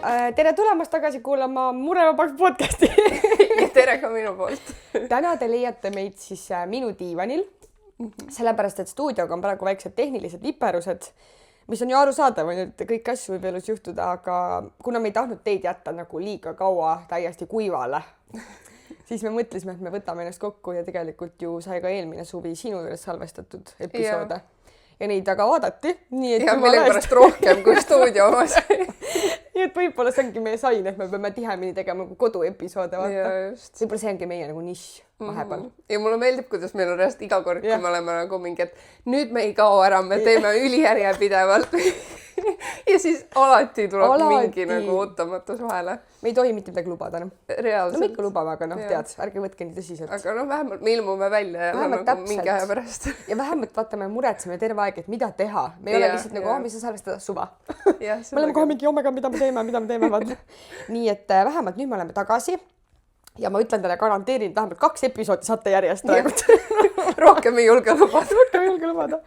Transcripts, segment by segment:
Tere tulemast tagasi kuulama Murevabaks podcasti. Ja tere ka minu poolt. Täna te leiate meid siis minu diivanil, sellepärast et stuudioga on praegu väiksed tehnilised viperused, mis on ju arusaadav, et kõik asju võib elus juhtuda, aga kuna me ei tahtnud teid jätta nagu liiga kaua täiesti kuivale, siis me mõtlesime, et me võtame ennast kokku ja tegelikult ju sai ka eelmine suvi sinu juures salvestatud episoode. Ja neid aga vaadati. Nii, et ja millepärast rohkem kui stuudio omas. Nii et võib-olla see ongi meie sain, et me peame tihemini tegema koduepisoode. Võib-olla see ongi meie nagu nišš vahepeal. Ja mulle meeldib, kuidas meil on reast iga kord, kui me oleme nagu mingi, et nüüd me ei kao ära, me teeme ülijärjepidevalt. Ja siis alati tuleb mingi nagu ootamatus vahele. Me ei tohi mitte midagi lubada. Reaalselt. No me ikka lubame, aga tead, ärge võtke nii tõsiselt. Aga vähemalt me ilmume välja ja nagu mingi aja pärast. Ja vähemalt vaatame, muretseme terve aeg, et mida teha. Me ei ole lihtsalt nagu, mis sa salvestada suva. Me oleme kohe mingi omega, mida me teeme. Nii et vähemalt nüüd me oleme tagasi. Ja ma ütlen teile garanteerin, et vähemalt 2 episoodi saate järjest praegult. Rohkem ei julge lubada.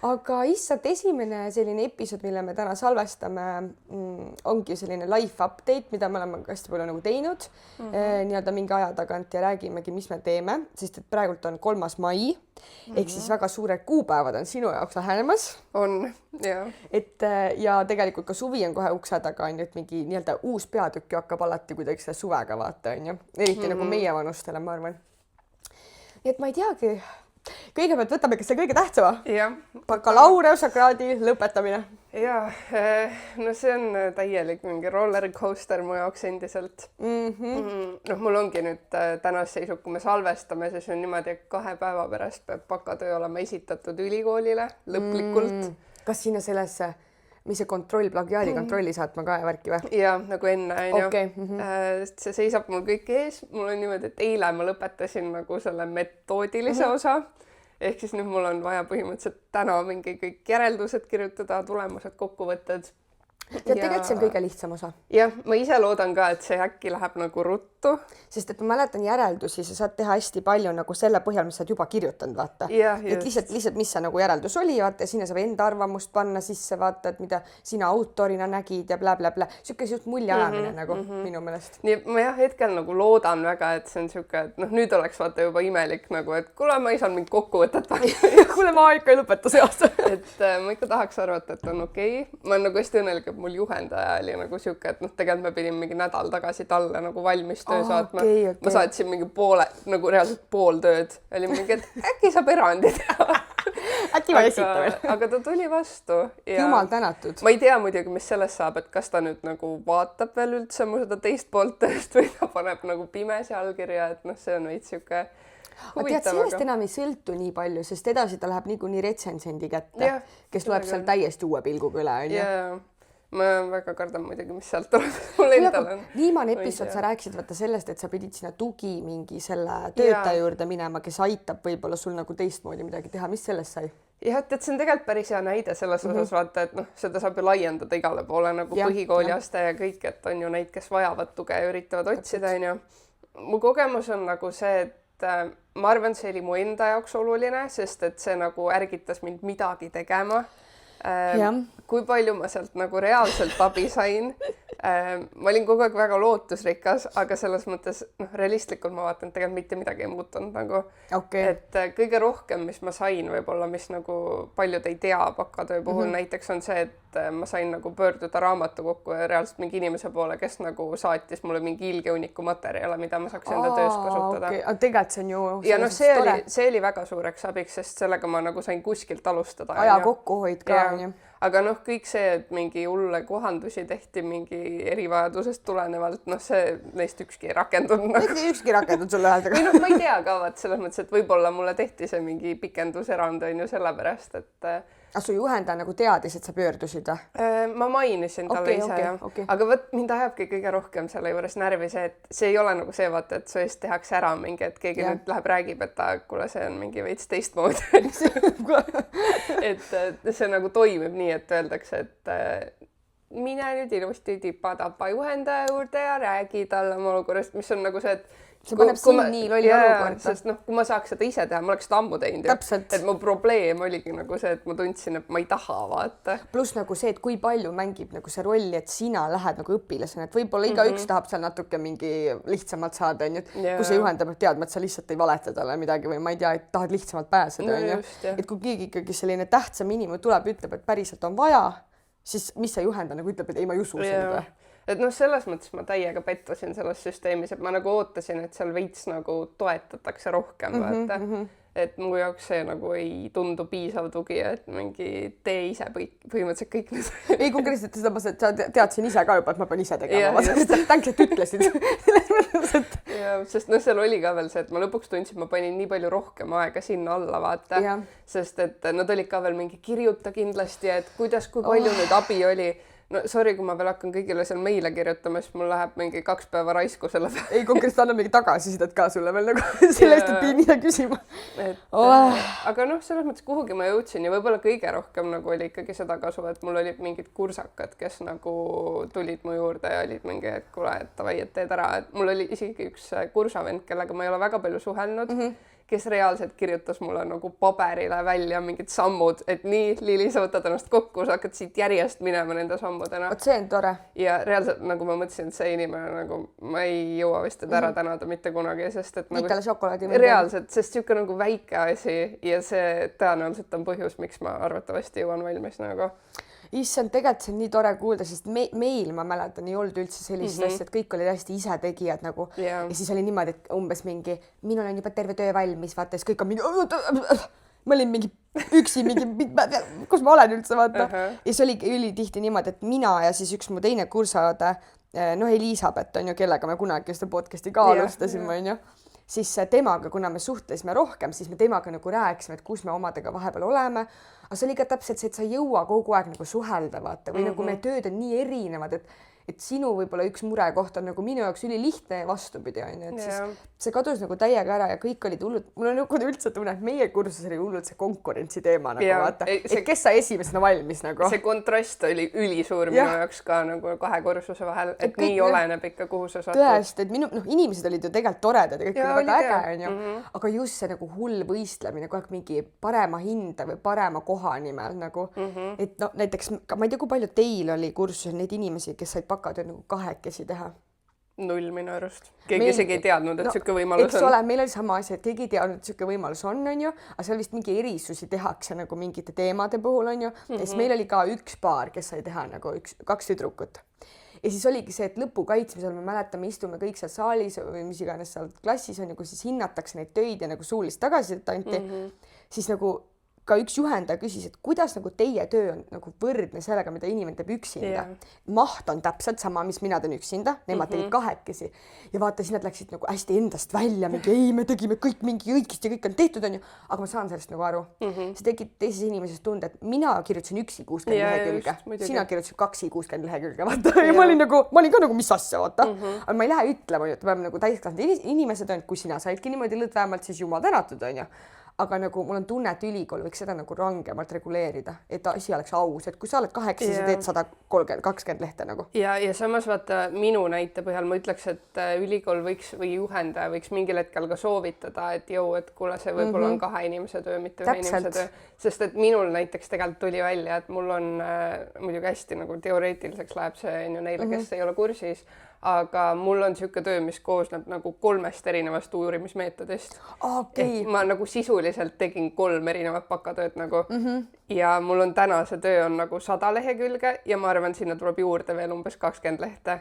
Aga issand, esimene selline episood, mille me täna salvestame, ongi selline life update, mida me oleme hästi palju nagu teinud nii-öelda mingi aja tagant ja räägimegi, mis me teeme, sest et praegult on 3. mai, ehk siis väga suured kuupäevad on sinu jaoks lähenemas. On, jah. Ja tegelikult ka suvi on kohe ukse taga, on ju, et mingi nii-öelda uus peatükk hakkab alati kuidagi selle suvega vaata, on ju. Eriti nagu meie vanustele, ma arvan. Nii et ma ei teagi. Kõigepealt võtame kes see kõige tähtsama. Bakalaureusekraadi lõpetamine. Ja, no see on täielik mingi roller coaster mu jaoks endiselt. Mul ongi nüüd tänas seisub, kui me salvestame, siis on niimoodi, et 2 päeva pärast peab bakatöö olema esitatud ülikoolile lõplikult. Kas sinna sellesse, mis see kontroll, plagiaadi kontrolli saatma ka värki või? Ja, nagu enne, see seisab mul kõik ees. Mul on niimoodi, et eile ma lõpetasin nagu selle metoodilise osa. Ehk siis nüüd mul on vaja põhimõtteliselt täna mingi kõik järeldused kirjutada, tulemused, kokkuvõtted. Ja tegelikult see on kõige lihtsam osa. Jah, ma ise loodan ka, et see äkki läheb nagu ruttu. Sest et ma mäletan järeldusi, sa saad teha hästi palju nagu selle põhjal, mis sa juba kirjutanud, vaata. Et lihtsalt, mis sa nagu järeldus oli, vaata, sinna saab enda arvamust panna sisse, vaata, et mida sina autorina nägid ja blä. Siuke just mulje ajamine nagu minu meelest. Nii, ma hetkel nagu loodan väga, et see on siuke, et nüüd oleks vaata juba imelik nagu, et kuule, ma ei saanud mingi kokkuvõtet. Kuule, ma ikka ei lõpeta see aasta. Et ma ikka tahaks arvata, et on okei. Ma olen nagu hästi õnnelik, et mul juhendaja oli nagu siuke, et tegelikult me pidime mingi nädal tagasi talle nagu valmis töö saatma. Ma saatsin mingi nagu reaalselt pool tööd. Oli mingi, et äkki saab erandi teha. Äkki ma esita veel. Aga ta tuli vastu. Jumal tänatud. Ma ei tea muidugi, mis sellest saab, et kas ta nüüd nagu vaatab veel üldse mu seda teist poolt tööst või ta paneb nagu pimesi allkirja, et see on veits siuke huvitav. Tead, sellest enam ei sõltu nii palju, sest edasi ta läheb niikuinii retsensendi kätte, kes loeb seal täiesti uue pilguga üle. Ma väga kardan muidugi, mis sealt tuleb. Mul endal on. Viimane episood sa rääkisid vaata sellest, et sa pidid sinna tugi mingi selle töötaja juurde minema, kes aitab võib-olla sul nagu teistmoodi midagi teha. Mis sellest sai? Jah, et see on tegelikult päris hea näide selles osas vaata, et seda saab ju laiendada igale poole nagu põhikooliaste ja kõik, et on ju neid, kes vajavad tuge ja üritavad otsida. Mu kogemus on nagu see, et ma arvan, see oli mu enda jaoks oluline, sest et see nagu ärgitas mind midagi tegema. Kui palju ma sealt nagu reaalselt abi sain. Ma olin kogu aeg väga lootusrikas, aga selles mõttes realistlikult ma vaatan, et tegelikult mitte midagi ei muutunud nagu. Et kõige rohkem, mis ma sain võib-olla, mis nagu paljud ei tea bakatöö puhul näiteks on see, et ma sain nagu pöörduda raamatukokku ja reaalselt mingi inimese poole, kes nagu saatis mulle mingi ilgeuniku materjale, mida ma saaks enda töös kasutada. Tegelikult see on ju... Ja see oli väga suureks abiks, sest sellega ma nagu sain kuskilt alustada. Aja kokkuhoid ka. Aga kõik see, et mingi hulle kohandusi tehti mingi erivajadusest tulenevalt, see neist ükski ei rakendunud. Ükski rakendunud sulle öeldaga. Või ma ei tea ka, selles mõttes, et võib-olla mulle tehti see mingi pikenduserand on ju sellepärast, et... Su juhendaja nagu teadis, et sa pöördusid? Ma mainisin talle ise, aga mind ajabki kõige rohkem selle juures närvi see, et see ei ole nagu see vaata, et su eest tehakse ära mingi, et keegi nüüd läheb räägib, et kuule, see on mingi veits teistmoodi. Et see nagu toimib nii, et öeldakse, et mine nüüd ilusti tipa-tapa juhendaja juurde ja räägi talle oma olukorrast, mis on nagu see, et see paneb sind nii lolli olukorda. Sest noh, kui ma saaks seda ise teha, ma oleks seda ammu teinud. Täpselt. Et mu probleem oligi nagu see, et ma tundsin, et ma ei taha vaata. Plus nagu see, et kui palju mängib nagu see rolli, et sina lähed nagu õpilasena, et võib-olla igaüks tahab seal natuke mingi lihtsamalt saada, on ju, kui see juhendaja peab teadma, et sa lihtsalt ei valeta talle midagi või ma ei tea, et tahad lihtsamalt pääseda, on ju. Et kui keegi ikkagi selline tähtsam inimene tuleb, ütleb, et päriselt on vaja, siis mis see juhendaja nagu ütleb, et ei, ma ei usu sind või? Et noh, selles mõttes ma täiega pettusin selles süsteemis, et ma nagu ootasin, et seal veits nagu toetatakse rohkem, vaata. Et mu jaoks see nagu ei tundu piisav tugi, et mingi tee ise põhimõtteliselt kõik nüüd. Ei, konkreetselt seda, et sa teadsin ise ka juba, et ma pean ise tegema. Tänks, et ütlesid. Ja, sest noh, seal oli ka veel see, et ma lõpuks tundsin, ma panin nii palju rohkem aega sinna alla, vaata. Sest et nad olid ka veel mingi kirjuta kindlasti, et kuidas, kui palju nüüd abi oli. No sorry, kui ma veel hakkan kõigile seal meile kirjutama, siis mul läheb mingi 2 päeva raisku selle peale. Ei, konkreetselt annab mingi tagasisidet ka sulle veel nagu selle eest, et pidi mida küsima. Aga noh, selles mõttes kuhugi ma jõudsin ja võib-olla kõige rohkem nagu oli ikkagi seda kasu, et mul olid mingid kursakad, kes nagu tulid mu juurde ja olid mingi, et kuule, et davai, et teed ära. Et mul oli isegi üks kursavend, kellega ma ei ole väga palju suhelnud, kes reaalselt kirjutas mulle nagu paberile välja mingid sammud, et nii, Liili, sa võtad ennast kokku, sa hakkad siit järjest minema nende sammudena. Vot see on tore. Ja reaalselt nagu ma mõtlesin, et see inimene nagu ma ei jõua vist teda ära tänada mitte kunagi, sest et nagu šokolaadi reaalselt, sest siuke nagu väike asi ja see tõenäoliselt on põhjus, miks ma arvatavasti jõuan valmis nagu. Issand, tegelikult see on nii tore kuulda, sest meil, ma mäletan, ei olnud üldse sellist asja, et kõik olid hästi ise tegijad nagu ja siis oli niimoodi, et umbes mingi, minul on juba terve töö valmis, vaata, siis kõik on mingi, ma olin mingi üksi, kus ma olen üldse, vaata. Ja see oli tihti niimoodi, et mina ja siis üks mu teine kursaõde, noh, Elisabeth on ju, kellega me kunagi seda podcasti ka alustasime, on ju. Siis temaga, kuna me suhtlesime rohkem, siis me temaga nagu rääkisime, et kus me omadega vahepeal oleme. Aga see oli ka täpselt see, et sa ei jõua kogu aeg nagu suhelda, vaata, või nagu meie tööd on nii erinevad, et sinu võib-olla üks murekoht on nagu minu jaoks ülilihtne ja vastupidi, on ju, et siis see kadus nagu täiega ära ja kõik olid hullud. Mul on nagu üldse tunne, et meie kursus oli hullult see konkurentsi teema nagu vaata, et kes sai esimesena valmis nagu. See kontrast oli ülisuur minu jaoks ka nagu 2 kursuse vahel, et nii oleneb ikka, kuhu sa satud. Tõesti, et inimesed olid ju tegelikult toredad ja kõik oli väga äge, on ju, aga just see nagu hull võistlemine, kogu aeg mingi parema hinda või parema koha nimel nagu, et no näiteks, ma ei tea, kui palju teil oli kursuses neid inimesi, kes said bakatööd nagu 2 teha? 0 minu arust. Keegi isegi ei teadnud, et siuke võimalus on. Eks ole, meil oli sama asi, et keegi ei teadnud, et siuke võimalus on ju, aga seal vist mingi erisusi tehakse nagu mingite teemade puhul, on ju. Ja siis meil oli ka üks paar, kes sai teha nagu 2 tüdrukut. Ja siis oligi see, et lõpu kaitsmisel me mäletame, istume kõik seal saalis või mis iganes seal klassis on ju, kus siis hinnatakse neid töid ja nagu suulist tagasisidet anti, siis nagu ka üks juhendaja küsis, et kuidas nagu teie töö on nagu võrdne sellega, mida inimene teeb üksinda. Maht on täpselt sama, mis mina teen üksinda, nemad tegid 2. Ja vaata, siis nad läksid nagu hästi endast välja, mingi ei, me tegime kõik mingi õigesti, kõik on tehtud, on ju, aga ma saan sellest nagu aru. See tegid teises inimeses tunde, et mina kirjutasin 60 lehekülge, sina kirjutasid 60 lehekülge, vaata. Ja ma olin ka nagu, mis asja, vaata. Aga ma ei lähe ütlema, et peame nagu täiskasvanud inimesed on, kui sina saidki niimoodi lõd vähemalt, siis jumal tänatud, on ju. Aga nagu mul on tunne, et ülikool võiks seda nagu rangemalt reguleerida, et asi oleks aus, et kui sa oled 8, sa teed 120 lehte nagu. Ja samas vaata minu näite põhjal ma ütleks, et ülikool võiks või juhendaja võiks mingil hetkel ka soovitada, et et kuule, see võib-olla on 2 inimese töö, mitte 1 inimese töö. Sest et minul näiteks tegelikult tuli välja, et mul on muidugi hästi nagu teoreetiliseks läheb see on ju neile, kes ei ole kursis, aga mul on siuke töö, mis koosneb nagu 3 erinevast uurimismeetodist. Ma nagu sisuliselt tegin 3 erinevat bakatööd nagu ja mul on täna see töö on nagu 100 lehekülge ja ma arvan, sinna tuleb juurde veel umbes 20 lehte,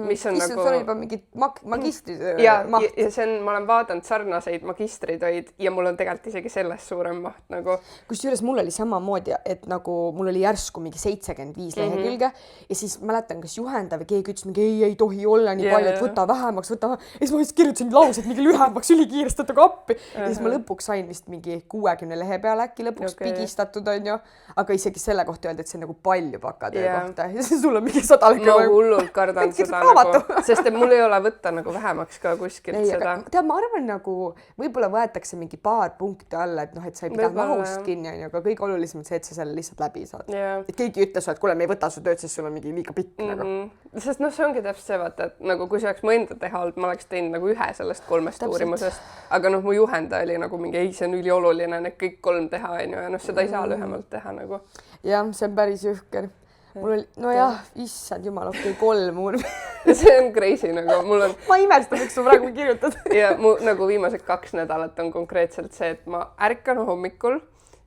mis on nagu... See on juba mingi magistritöö maht. Ja see on, ma olen vaadanud sarnaseid magistritöid ja mul on tegelikult isegi sellest suurem maht nagu. Kusjuures mul oli samamoodi, et nagu mul oli järsku mingi 75 lehekülge ja siis mäletan, kas juhendaja või keegi ütles mingi ei tohi olla nii palju, et võta vähemaks. Ja siis ma just kirjutasin laused mingi lühemaks ülikiiresti, et appi. Ja siis ma lõpuks sain vist mingi 60 lehe peale äkki lõpuks pigistatud, on ju. Aga isegi selle kohta öelda, et see on nagu palju bakatöö kohta. Ja siis sul on mingi 100 lehekülge. Ma hullult kardan seda nagu, sest et mul ei ole võtta nagu vähemaks ka kuskilt seda. Tead, ma arvan nagu võib-olla võetakse mingi paar punkti alla, et noh, et sa ei pidanud mahust kinni, aga kõige olulisem on see, et sa selle lihtsalt läbi saad. Et keegi ütles, et kuule, me ei võta su tööd, sest sul on mingi liiga pikk nagu. Sest noh, see ongi täpselt see vaata, et nagu kui see oleks mu enda teha olnud, ma oleks teinud nagu ühe sellest 3 uurimusest, aga noh, mu juhendaja oli nagu mingi ei, see on ülioluline need kõik 3 teha onju ja noh, seda ei saa lühemalt teha nagu. jah, see on päris jõhker. mul oli, nojah, issand jumal, okei, 3 uurimus. see on crazy nagu mul on. ma imestan, miks sa praegu kirjutad. ja mu nagu viimased 2 nädalat on konkreetselt see, et ma ärkan hommikul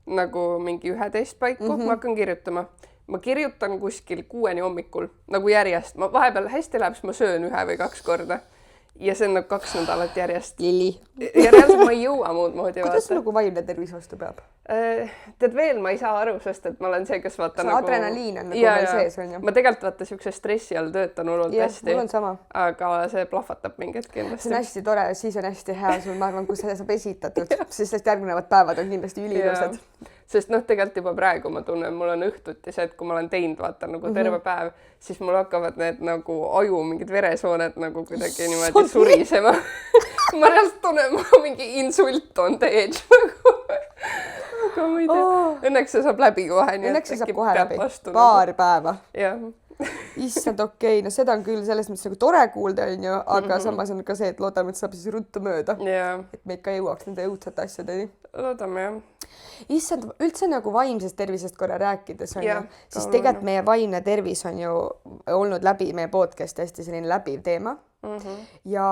nagu mingi 11 paiku, ma hakkan kirjutama. Ma kirjutan kuskil 6 hommikul nagu järjest, ma vahepeal hästi läheb, siis ma söön 1 või 2 korda ja see on nagu 2 nädalat järjest. Lili. Ja reaalselt ma ei jõua muud moodi vaata. Kuidas nagu vaimne tervis vastu peab? Tead veel, ma ei saa aru, sest et ma olen see, kes vaata see nagu... adrenaliin on nagu veel sees, on ju? Ma tegelikult vaata siukse stressi all töötan hullult hästi. Mul on sama. Aga see plahvatab mingit kindlasti. See on hästi tore, siis on hästi hea sul, ma arvan, kui see saab esitatud, sest järgnevad päevad on kindlasti ülilused. Sest noh, tegelikult juba praegu ma tunnen, mul on õhtuti see, et kui ma olen teinud vaata nagu terve päev, siis mul hakkavad need nagu aju mingid veresooned nagu kuidagi niimoodi surisema. Ma reaalselt tunnen, ma mingi insult on teed nagu. Aga ma ei tea. Õnneks see saab läbi kohe. Õnneks see saab kohe läbi. Paar päeva. Jah. Issand, okei, no seda on küll selles mõttes nagu tore kuulda, on ju, aga samas on ka see, et loodame, et saab siis ruttu mööda. Et meid ka jõuaks nende õudsate asjadeni. Loodame, jah. Issand, üldse nagu vaimsest tervisest korra rääkides on ju, siis tegelikult meie vaimne tervis on ju olnud läbi meie podcasti hästi selline läbiv teema. Ja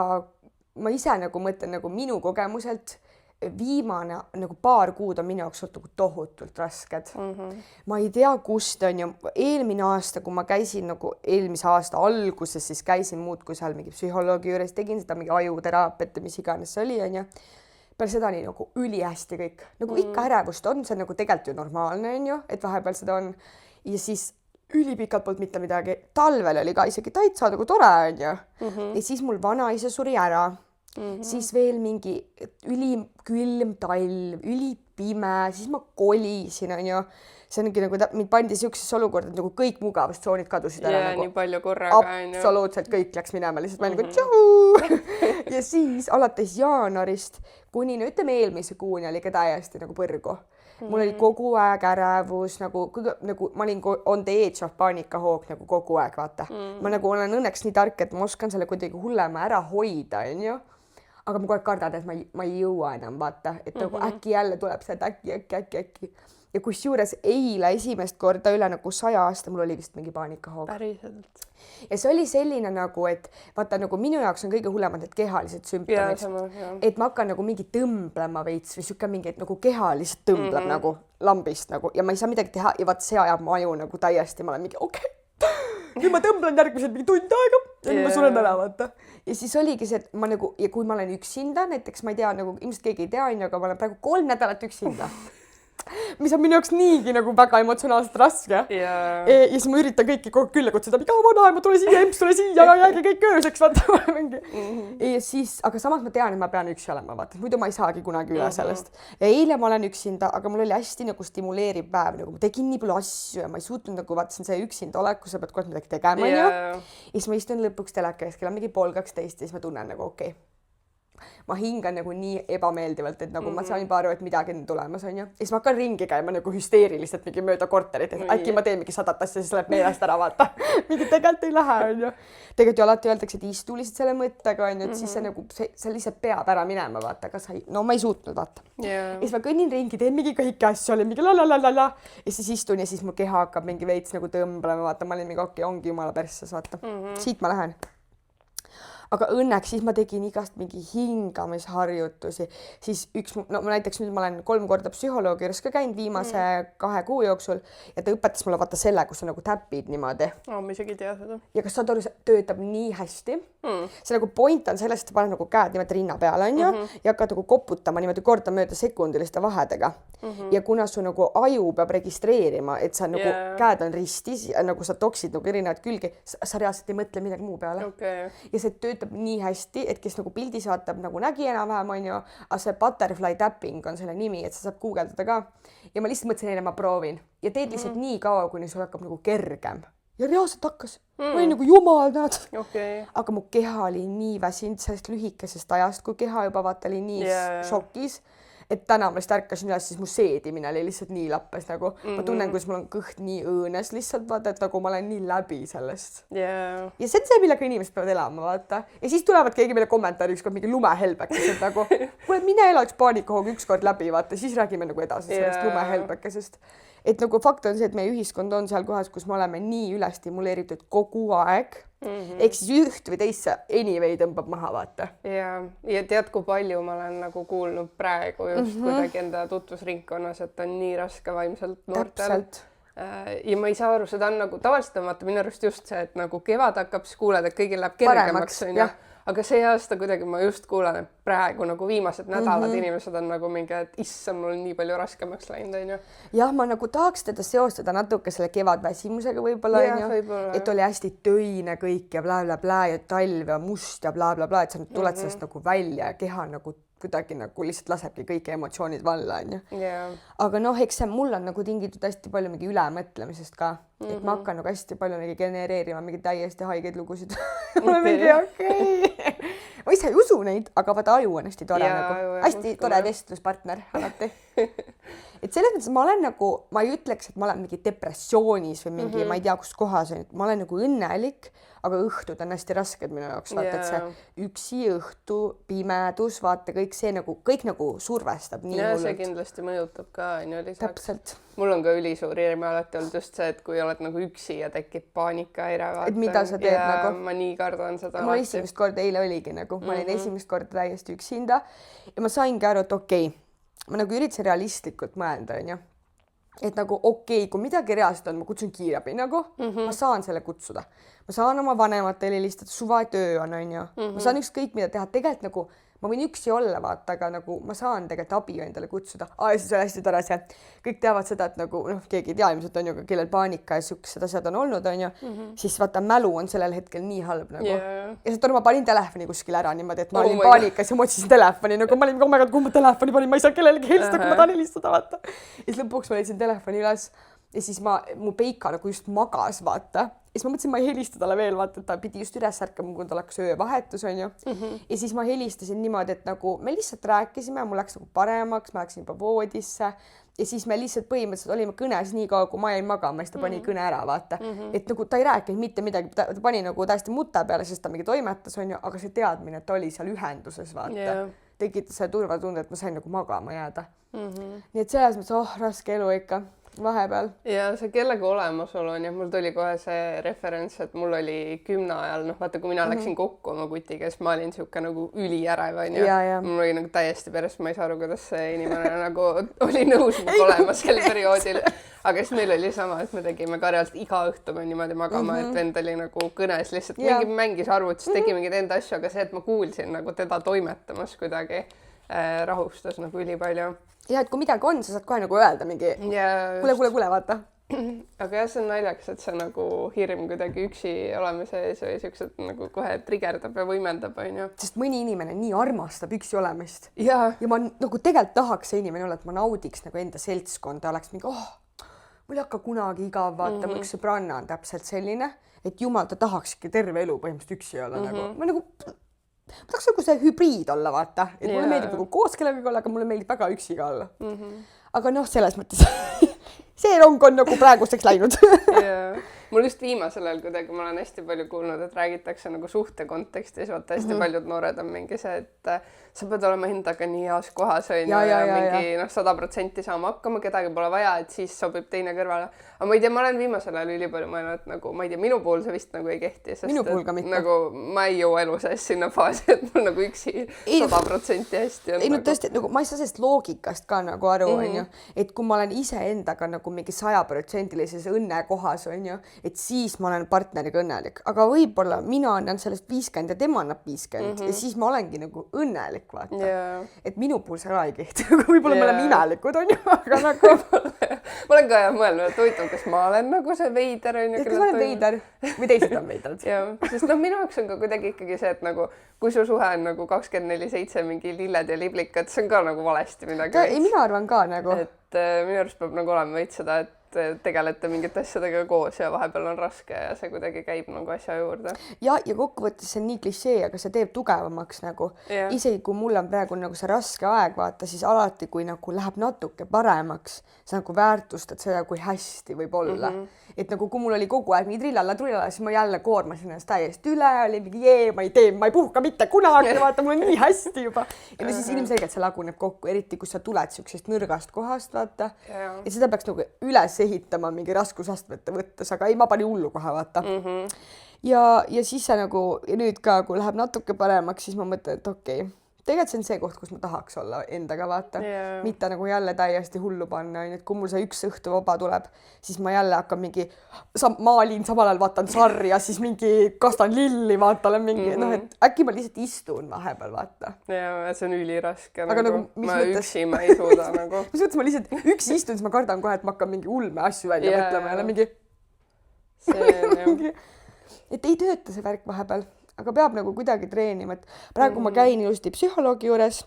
ma ise nagu mõtlen nagu minu kogemuselt viimane nagu paar kuud on minu jaoks olnud nagu tohutult rasked. Ma ei tea, kust on ju eelmine aasta, kui ma käisin nagu eelmise aasta alguses, siis käisin muudkui seal mingi psühholoogi juures, tegin seda mingi ajuteraapiat ja mis iganes see oli, on ju. Peale seda oli nagu ülihästi kõik. Nagu ikka ärevust on, see on nagu tegelikult ju normaalne, on ju, et vahepeal seda on. Ja siis ülipikalt poolt mitte midagi. Talvel oli ka isegi täitsa nagu tore, on ju. Ja siis mul vanaisa suri ära. Siis veel mingi ülikülm talv, ülipime, siis ma kolisin, on ju. See ongi nagu, mind pandi siuksesse olukorda, et nagu kõik mugavustsoonid kadusid ära. Ja nagu, nii palju korraga. Absoluutselt kõik läks minema, lihtsalt ma nagu tšuu. Ja siis alates jaanuarist kuni ütleme eelmise kuuni oli ka täiesti nagu põrgu. Mul oli kogu aeg ärevus, nagu ma olin on the edge of paanikahoog nagu kogu aeg, vaata. Ma nagu olen õnneks nii tark, et ma oskan selle kuidagi hullema ära hoida, on ju. Aga ma kogu aeg kardan, et ma ei jõua enam, vaata. Et nagu äkki jälle tuleb see, et äkki. Ja kusjuures eile esimest korda üle nagu 100 aasta mul oli vist mingi paanikahoog. Päriselt. Ja see oli selline nagu, et vaata nagu minu jaoks on kõige hullemad need kehalised sümptomid. Et ma hakkan nagu mingi tõmblema veits või siuke mingi, et nagu keha lihtsalt tõmbleb nagu lambist nagu ja ma ei saa midagi teha ja vaat see ajab ma aju nagu täiesti, ma olen mingi okei. Nüüd ma tõmblen järgmised mingi tund aega ja nüüd ma suren ära, vaata. Ja siis oligi see, et ma nagu, ja kui ma olen üksinda, näiteks ma ei tea, nagu ilmselt keegi ei tea, aga ma olen praegu 3 nädalat üksinda. Mis on minu jaoks niigi nagu väga emotsionaalselt raske. Ja siis ma üritan kõiki kogu külla kutsuda, mida vanaema, tule siia, emps, tule siia ja jäägi kõik ööseks, vaata. Ja siis, aga samas ma tean, et ma pean üksi olema, vaata. Muidu ma ei saagi kunagi üle sellest. Ja eile ma olen üksinda, aga mul oli hästi nagu stimuleeriv päev, nagu ma tegin nii palju asju ja ma ei suutnud nagu vaatasin see üksinda oleku, sa pead kohe midagi tegema, ja siis ma istun lõpuks teleka ees, kell on mingi 11:30 ja siis ma tunnen nagu okei. Ma hingan nagu nii ebameeldivalt, et nagu ma saan juba aru, et midagi on tulemas, on ju. Ja siis ma hakkan ringi käima nagu hüsteeriliselt mingi mööda korterit, et äkki ma teen mingi 100 asja, siis läheb meelest ära, vaata. Mingi tegelikult ei lähe, on ju. Tegelikult ju alati öeldakse, et istu lihtsalt selle mõttega, on ju, et siis see nagu, see lihtsalt peab ära minema, vaata, kas no ma ei suutnud, vaata. Ja siis ma kõnnin ringi, teen mingi kõiki asju, olin mingi la. Ja siis istun ja siis mu keha hakkab mingi veits nagu tõmblema, vaata, ma olin mingi okei, ongi jumala persses, vaata. Siit ma lähen. Aga õnneks siis ma tegin igast mingi hingamisharjutusi, siis ma näiteks nüüd ma olen 3 korda psühholoogi juures ka käinud viimase 2 kuu jooksul ja ta õpetas mulle vaata selle, kus sa nagu täpid niimoodi. Ma isegi ei tea seda. Ja kas saad aru, see töötab nii hästi. See nagu point on sellest, et paned nagu käed niimoodi rinna peale, on ju, ja hakkad nagu koputama niimoodi korda mööda sekundiliste vahedega. Ja kuna su nagu aju peab registreerima, et sa nagu käed on ristis ja nagu sa toksid nagu erinevad külgi, sa reaalselt ei mõtle midagi muu peale. Ja see töötab nii hästi, et kes nagu pildis vaatab nagu nägi enam-vähem, on ju, aga see butterfly tapping on selle nimi, et sa saab guugeldada ka. Ja ma lihtsalt mõtlesin, et ma proovin. Ja teed lihtsalt nii kaua, kuni sul hakkab nagu kergem. Ja reaalselt hakkas. Ma olin nagu jumal, näed. Aga mu keha oli nii väsinud sellest lühikesest ajast, kui keha juba vaata oli nii šokis, et täna ma lihtsalt ärkasin üles, siis mu seedimine oli lihtsalt nii lappes nagu ma tunnen, kuidas mul on kõht nii õõnes lihtsalt vaata, et nagu ma olen nii läbi sellest. Yeah. Ja see on see, millega inimesed peavad elama, vaata. Ja siis tulevad keegi meile kommentaari ükskord mingi lumehelbekesed nagu, kuule, mine ela üks paanikahoog ükskord läbi, vaata, siis räägime nagu edasi sellest lumehelbekesest. Et nagu fakt on see, et meie ühiskond on seal kohas, kus me oleme nii ülestimuleeritud kogu aeg. Ehk siis üht või teisse anyway tõmbab maha, vaata. Ja tead, kui palju ma olen nagu kuulnud praegu just kuidagi enda tutvusringkonnas, et on nii raske vaimselt noortel. Ja ma ei saa aru, seda on nagu tavaliselt on vaata minu arust just see, et nagu kevad hakkab, siis kuuled, et kõigil läheb kergemaks. Aga see aasta kuidagi ma just kuulen, et praegu nagu viimased nädalad inimesed on nagu mingi, et issand, mul on nii palju raskemaks läinud, on ju. Jah, ma nagu tahaks teda seostada natuke selle kevadväsimusega võib-olla, on ju, et oli hästi töine kõik ja blä ja talv ja must ja blä, et sa nüüd tuled sellest nagu välja ja keha nagu kuidagi nagu lihtsalt lasebki kõik emotsioonid valla, on ju. Aga noh, eks see mul on nagu tingitud hästi palju mingi ülemõtlemisest ka, et ma hakkan nagu hästi palju mingi genereerima mingi täiesti haigeid lugusid. Ma mingi okei. Ma ise ei usu neid, aga vaata aju on hästi tore nagu. Hästi tore vestluspartner alati. Et selles mõttes ma olen nagu, ma ei ütleks, et ma olen mingi depressioonis või mingi, ma ei tea, kus kohas on, ma olen nagu õnnelik, aga õhtud on hästi rasked minu jaoks, vaata, et see üksi õhtu, pimedus, vaata kõik see nagu, kõik nagu survestab nii hullult. See kindlasti mõjutab ka, on ju, lisaks. Täpselt. Mul on ka ülisuur hirm alati olnud just see, et kui oled nagu üksi ja tekib paanikahäire, vaata. Et mida sa teed nagu? Ma nii kardan seda. Ma esimest korda eile oligi nagu, ma olin esimest korda täiesti üksinda ja ma saingi aru, et okei, ma nagu üritasin realistlikult mõelda, on ju. Et nagu okei, kui midagi reaalselt on, ma kutsun kiirabi nagu, ma saan selle kutsuda. Ma saan oma vanematele helistada, suvatöö on ju. Ma saan ükskõik mida teha, tegelikult nagu ma võin üksi olla, vaata, aga nagu ma saan tegelikult abi endale kutsuda. Ja siis on hästi tore see. Kõik teavad seda, et nagu keegi ei tea ilmselt on ju, kellel paanika ja siuksed asjad on olnud, on ju. Siis vaata, mälu on sellel hetkel nii halb nagu. Ja see ma panin telefoni kuskil ära niimoodi, et ma olin paanikas ja ma otsisin telefoni, nagu ma olin oh my god, kuhu ma telefoni panin, ma ei saa kellelegi helistada, kui ma tahan helistada, vaata. Ja siis lõpuks ma leidsin telefoni üles ja siis mu Peika nagu just magas, vaata. Ja siis ma mõtlesin, ma ei helista talle veel, vaata, et ta pidi just üles ärkama, kui tal hakkas öövahetus, on ju. Ja siis ma helistasin niimoodi, et nagu me lihtsalt rääkisime, mul läks nagu paremaks, ma läksin juba voodisse ja siis me lihtsalt põhimõtteliselt olime kõnes nii kaua, kui ma jäin magama, siis ta pani kõne ära, vaata. Et nagu ta ei rääkinud mitte midagi, ta pani nagu täiesti mute peale, sest ta mingi toimetas, on ju, aga see teadmine, et ta oli seal ühenduses, vaata, tekitas selle turvatunde, et ma sain nagu magama jääda. Nii et selles mõttes, raske elu ikka. Vahepeal. Ja see kellega olemasolu on ja mul tuli kohe see referents, et mul oli 10 ajal, vaata, kui mina läksin kokku oma kutiga, siis ma olin siuke nagu üliärev, on ju. Mul oli nagu täiesti peres, ma ei saa aru, kuidas see inimene nagu oli nõus olema sel perioodil. Aga siis meil oli sama, et me tegime karjalt iga õhtu niimoodi magama, et vend oli nagu kõnes lihtsalt mingi mängis arvutis, tegi mingeid enda asju, aga see, et ma kuulsin nagu teda toimetamas kuidagi rahustas nagu ülipalju. Ja, et kui midagi on, sa saad kohe nagu öelda mingi kuule, vaata. Aga jah, see on naljakas, et see nagu hirm kuidagi üksi olemise ees või siuksed nagu kohe trigerdab ja võimendab, on ju. Sest mõni inimene nii armastab üksi olemist. Ja ma nagu tegelikult tahaks see inimene olla, et ma naudiks nagu enda seltskonda, oleks mingi, mul ei hakka kunagi igav, vaata, mu üks sõbranna on täpselt selline, et jumal, ta tahakski terve elu põhimõtteliselt üksi olla nagu. Ma tahaks nagu see hübriid olla, vaata, et mulle meeldib nagu koos kellegagi olla, aga mulle meeldib väga üksi ka olla. Aga noh, selles mõttes see rong on nagu praeguseks läinud. Mul just viimasel ajal kuidagi ma olen hästi palju kuulnud, et räägitakse nagu suhte kontekstis, vaata hästi paljud noored on mingi see, et sa pead olema endaga nii heas kohas on ja mingi 100% saama hakkama, kedagi pole vaja, et siis sobib teine kõrvale. Aga ma ei tea, ma olen viimasel ajal ülipalju mõelnud, et nagu, ma ei tea, minu puhul see vist nagu ei kehti, sest nagu ma ei jõua elu sees sinna faasi, et mul nagu üksi 100% hästi on. Ei, no tõesti, nagu ma ei saa sellest loogikast ka nagu aru, on ju, et kui ma olen ise endaga nagu mingi 100%-lises õnne kohas, on ju, et siis ma olen partneriga õnnelik, aga võib-olla mina annan sellest 50 ja tema annab 50 ja siis ma olengi nagu õnnelik, vaata. Et minu puhul see ei kehti, võib-olla me oleme imelikud, on ju, aga nagu ma olen ka mõelnud, et huvitav, kas ma olen nagu see veider, on ju. Kas ma olen veider või teised on veidrad? Sest minu jaoks on ka kuidagi ikkagi see, et nagu kui su suhe on nagu 24/7 mingi lilled ja liblikad, see on ka nagu valesti midagi. Ei, mina arvan ka nagu. Et minu arust peab nagu olema veits seda, et tegelete mingite asjadega koos ja vahepeal on raske ja see kuidagi käib nagu asja juurde. Ja kokkuvõttes see on nii klišee, aga see teeb tugevamaks nagu. Isegi kui mul on praegu nagu see raske aeg, vaata, siis alati, kui nagu läheb natuke paremaks, sa nagu väärtustad seda, kui hästi võib olla. Et nagu kui mul oli kogu aeg nii trillala, siis ma jälle koormasin ennast täiesti üle, oli mingi ma ei puhka mitte kunagi, vaata, mul on nii hästi juba. Ja siis ilmselgelt see laguneb kokku, eriti kui sa tuled siuksest nõrgast kohast, vaata. Et seda peaks nagu üles ehitama mingi raskusastmete võttes, aga ei, ma pani hullu kohe, vaata. Ja siis see nagu, ja nüüd ka, kui läheb natuke paremaks, siis ma mõtlen, et okei. Tegelikult see on see koht, kus ma tahaks olla endaga, vaata. Mitte nagu jälle täiesti hullu panna, et kui mul see üks õhtu vaba tuleb, siis ma jälle hakkan mingi, maalin samal ajal, vaatan sarja, siis mingi kastan lilli, vaata, olen mingi, et äkki ma lihtsalt istun vahepeal, vaata. Ja see on üliraske. Aga nagu, ma üksi ma ei suuda nagu. Mis mõttes ma lihtsalt üksi istun, siis ma kardan kohe, et ma hakkan mingi ulme asju välja mõtlema ja mingi... Et ei tööta see värk vahepeal. Aga peab nagu kuidagi treenima, et praegu ma käin ilusti psühholoogi juures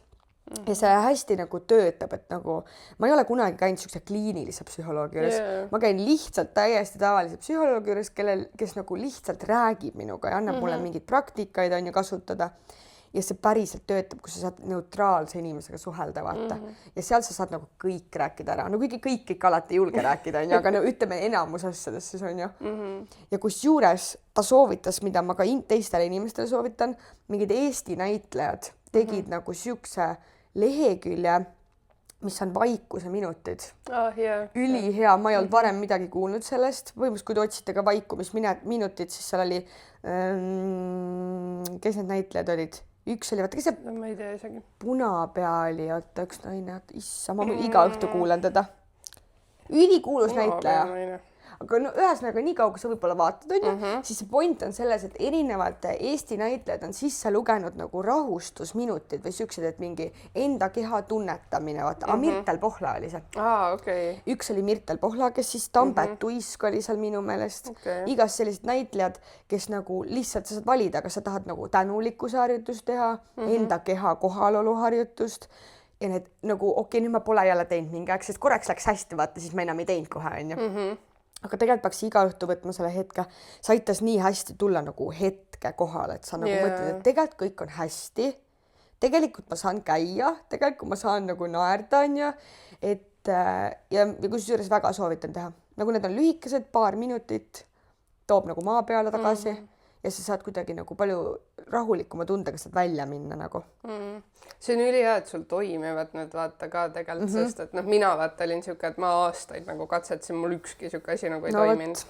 ja see hästi nagu töötab, et nagu ma ei ole kunagi käinud siukse kliinilise psühholoogi juures. Ma käin lihtsalt täiesti tavalise psühholoogi juures, kes nagu lihtsalt räägib minuga ja annab mulle mingeid praktikaid on ju kasutada. Ja see päriselt töötab, kui sa saad neutraalse inimesega suhelda, vaata. Ja seal sa saad nagu kõik rääkida ära. No kuigi kõik ikka alati julge rääkida, aga no ütleme enamus asjadest siis on ju. Ja kus juures ta soovitas, mida ma ka teistele inimestele soovitan, mingid Eesti näitlejad tegid nagu siukse lehekülje, mis on vaikuse minutid. Ülihea, ma ei olnud varem midagi kuulnud sellest. Võimus, kui te otsite ka vaikumisminutid, siis seal oli, kes need näitlejad olid? Üks oli, vaata, kes see ma ei tea isegi. Punapea oli, oota, üks naine, issa, ma iga õhtu kuulen teda. Ülikuulus näitleja. Aga no ühesõnaga nii kaua, kui sa võib-olla vaatad, on ju, siis see point on selles, et erinevad Eesti näitlejad on sisse lugenud nagu rahustusminutid või siuksed, et mingi enda keha tunnetamine, vaata, Mirtel Pohla oli see. Üks oli Mirtel Pohla, kes siis Tambet Tuisk oli seal minu meelest. Igas sellised näitlejad, kes nagu lihtsalt sa saad valida, kas sa tahad nagu tänulikkuse harjutust teha, enda keha kohalolu harjutust ja need nagu, nüüd ma pole jälle teinud mingi aeg, sest korraks läks hästi, vaata, siis ma enam ei teinud kohe, on ju. Aga tegelikult peaks iga õhtu võtma selle hetke. Sa aitas nii hästi tulla nagu hetke kohale, et sa nagu mõtled, et tegelikult kõik on hästi. Tegelikult ma saan käia, tegelikult ma saan nagu naerda, on ju. Et ja kusjuures väga soovitan teha. Nagu need on lühikesed, paar minutit, toob nagu maa peale tagasi ja sa saad kuidagi nagu palju rahulikuma tundega sealt välja minna nagu. See on ülihea, et sul toimivad nüüd vaata ka tegelikult, sest et mina vaata olin siuke, et ma aastaid nagu katsetasin, mul ükski siuke asi nagu ei toiminud.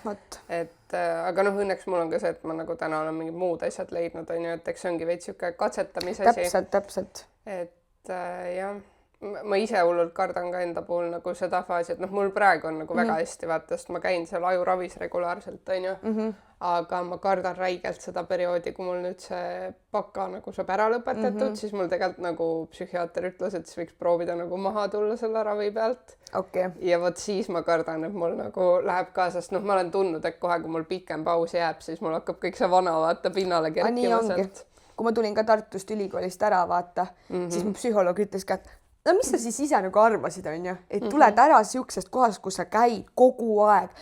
Et aga õnneks mul on ka see, et ma nagu täna olen mingid muud asjad leidnud, on ju, et eks see ongi veits siuke katsetamise asi. Täpselt. Et jah, ma ise hullult kardan ka enda puhul nagu seda faasi, et mul praegu on nagu väga hästi vaata, sest ma käin seal ajuravis regulaarselt, on ju. Aga ma kardan räigelt seda perioodi, kui mul nüüd see baka nagu saab ära lõpetatud, siis mul tegelikult nagu psühhiaater ütles, et siis võiks proovida nagu maha tulla selle ravi pealt. Ja vot siis ma kardan, et mul nagu läheb ka, sest ma olen tundnud, et kohe, kui mul pikem paus jääb, siis mul hakkab kõik see vana vaata pinnale kerkima sealt. Kui ma tulin ka Tartust ülikoolist ära vaata, siis mu psühholoog ütles ka, et no mis sa siis ise nagu arvasid, on ju, et tuled ära siuksest kohast, kus sa käid kogu aeg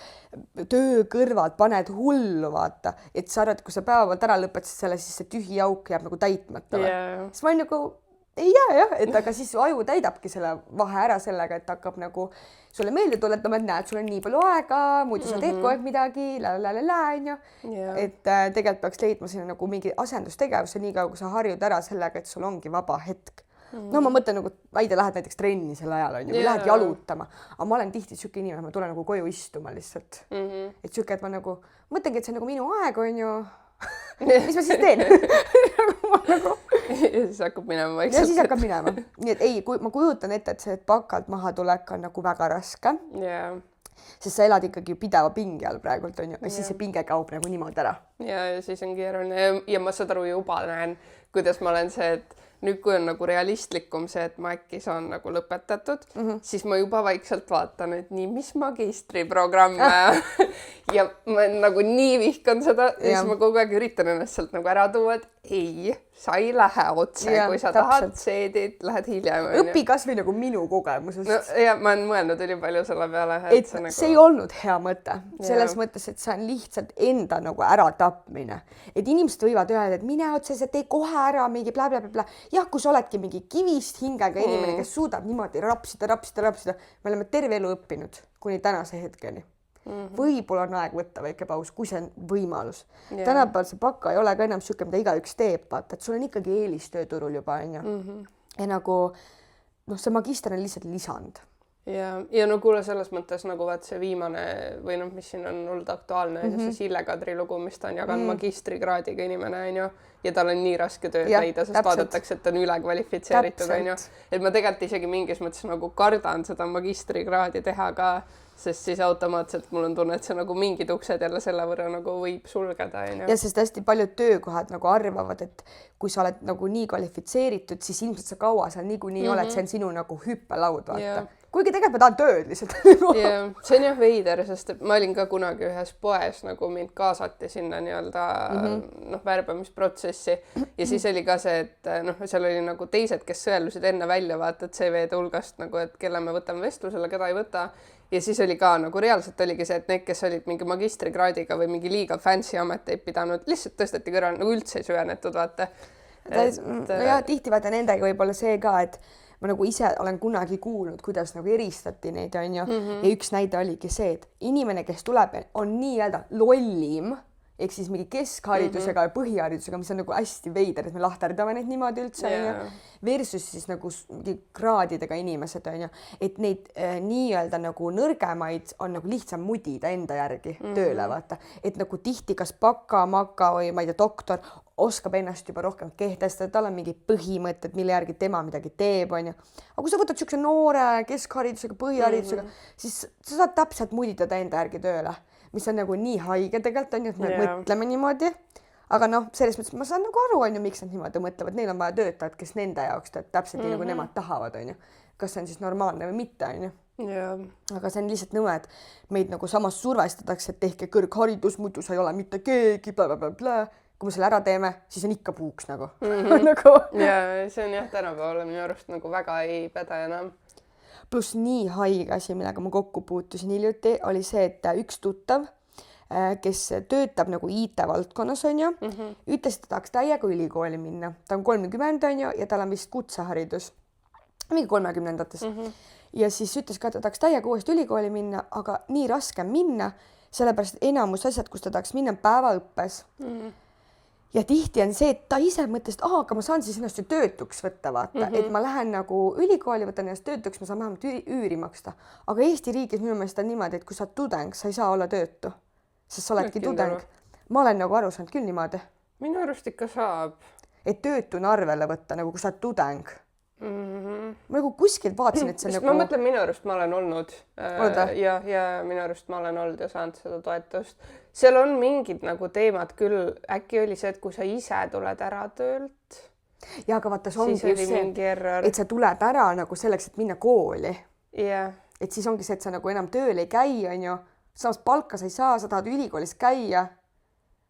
töö kõrvalt, paned hullu, vaata, et sa arvad, kui sa päevalt ära lõpetasid selle, siis see tühi auk jääb nagu täitmata. Siis ma olin nagu, ei jää jah, et aga siis aju täidabki selle vahe ära sellega, et hakkab nagu sulle meelde tuletama, et näed, sul on nii palju aega, muidu sa teed kogu aeg midagi, on ju. Et tegelikult peaks leidma sinna nagu mingi asendustegevuse nii kaua, kui sa harjud ära sellega, et sul ongi vaba hetk. No ma mõtlen nagu, Aide lähed näiteks trenni sel ajal, on ju, või lähed jalutama, aga ma olen tihti siuke inimene, ma tulen nagu koju istuma lihtsalt. Et siuke, et ma nagu mõtlengi, et see on nagu minu aeg, on ju. Mis ma siis teen? Ja siis hakkab minema vaikselt. Ja siis hakkab minema. Nii et ei, ma kujutan ette, et see bakalt maha tulek on nagu väga raske. Sest sa elad ikkagi pideva pinge all praegult, on ju, ja siis see pinge kaob nagu niimoodi ära. Ja siis on keeruline ja ma saad aru juba näen, kuidas ma olen see, et nüüd, kui on nagu realistlikum see, et ma äkki saan nagu lõpetatud, siis ma juba vaikselt vaatan, et nii, mis magistriprogramm ja ma nagu nii vihkan seda ja siis ma kogu aeg üritan ennast sealt nagu ära tuua, et ei, sa ei lähe otse, kui sa tahad seedid, lähed hiljem. Õpi kasvõi nagu minu kogemusest. No ja ma olen mõelnud ülipalju selle peale. Et see ei olnud hea mõte. Selles mõttes, et see on lihtsalt enda nagu äratapmine. Et inimesed võivad öelda, et mine otse, see tee kohe ära mingi bla-bla-bla. Jah, kui sa oledki mingi kivist hingega inimene, kes suudab niimoodi rapsida. Me oleme terve elu õppinud kuni tänase hetkeni. Võib-olla on aeg võtta väike paus, kui see on võimalus. Tänapäeval see baka ei ole ka enam siuke, mida igaüks teeb, vaata, et sul on ikkagi eelistööturul juba, on ju. Ja nagu, see magister on lihtsalt lisand. Ja no kuule, selles mõttes nagu vaat see viimane või noh, mis siin on olnud aktuaalne, see Sille Kadri lugu, mis ta on jaganud magistrikraadiga inimene, on ju, ja tal on nii raske tööd leida, sest vaadatakse, et ta on ülekvalifitseeritud, on ju. Et ma tegelikult isegi mingis mõttes nagu kardan seda magistrikraadi teha ka, sest siis automaatselt mul on tunne, et see nagu mingid uksed jälle selle võrra nagu võib sulgeda. Ja sest hästi paljud töökohad nagu arvavad, et kui sa oled nagu nii kvalifitseeritud, siis ilmselt sa kaua seal niikuinii oled, see on sinu nagu hüppelaud, vaata. Kuigi tegelikult ma tahan tööd lihtsalt. See on jah veider, sest ma olin ka kunagi ühes poes, nagu mind kaasati sinna nii-öelda värbamisprotsessi ja siis oli ka see, et seal oli nagu teised, kes sõelusid enne välja vaata, et CV-de hulgast nagu, et kelle me võtame vestlusele, keda ei võta. Ja siis oli ka nagu reaalselt oligi see, et need, kes olid mingi magistrikraadiga või mingi liiga fancy ameteid pidanud, lihtsalt tõsteti kõrval, nagu üldse ei süvenetud, vaata. Ja tihti vaata nendega võib-olla see ka, et ma nagu ise olen kunagi kuulnud, kuidas nagu eristati neid, on ju. Ja üks näide oligi see, et inimene, kes tuleb, on nii-öelda lollim, ehk siis mingi keskharidusega ja põhiharidusega, mis on nagu hästi veider, et me lahterdame neid niimoodi üldse, on ju. Versus siis nagu mingi kraadidega inimesed, on ju. Et neid nii-öelda nagu nõrgemaid on nagu lihtsam mudida enda järgi tööle, vaata. Et nagu tihti kas baka, maka või ma ei tea, doktor oskab ennast juba rohkem kehtestada, tal on mingi põhimõtted, mille järgi tema midagi teeb, on ju. Aga kui sa võtad siukse noore keskharidusega, põhiharidusega, siis sa saad täpselt mudida enda järgi tööle, mis on nagu nii haige tegelikult, on ju, et me mõtleme niimoodi. Aga selles mõttes ma saan nagu aru, on ju, miks nad niimoodi mõtlevad, neil on vaja töötajad, kes nende jaoks teeb täpselt nii, nagu nemad tahavad, on ju. Kas see on siis normaalne või mitte, on ju. Aga see on lihtsalt nõue, et meid nagu samas survestatakse, et tehke kõrgharidus, muidu sa ei ole mitte keegi, bla. Kui me selle ära teeme, siis on ikka puuks nagu. Ja see on jah tänapäeval minu arust nagu väga ei päde enam. Plus nii haige asi, millega ma kokku puutusin hiljuti, oli see, et üks tuttav, kes töötab nagu IT-valdkonnas, on ju, ütles, et ta tahaks täiega ülikooli minna. Ta on 30, on ju, ja tal on vist kutseharidus. Mingi 30-ndates. Ja siis ütles ka, et ta tahaks täiega uuesti ülikooli minna, aga nii raske minna, sellepärast enamus asjad, kus ta tahaks minna, päevaõppes. Ja tihti on see, et ta ise mõtles, et aga ma saan siis ennast ju töötuks võtta, vaata, et ma lähen nagu ülikooli, võtan ennast töötuks, ma saan vähemalt üüri maksta. Aga Eesti riigis minu meelest on niimoodi, et kui sa oled tudeng, sa ei saa olla töötu, sest sa oledki tudeng. Ma olen nagu aru saanud küll niimoodi. Minu arust ikka saab. Et töötuna arvele võtta, nagu kui sa oled tudeng. Ma nagu kuskilt vaatasin, et see nagu... Ma mõtlen, minu arust ma olen olnud. Ja minu arust ma olen olnud ja saanud seda toetust. Seal on mingid nagu teemad küll. Äkki oli see, et kui sa ise tuled ära töölt. Ja aga vaata, see ongi just see, et sa tuled ära nagu selleks, et minna kooli. Et siis ongi see, et sa nagu enam tööl ei käi, on ju. Samas palka sa ei saa, sa tahad ülikoolis käia.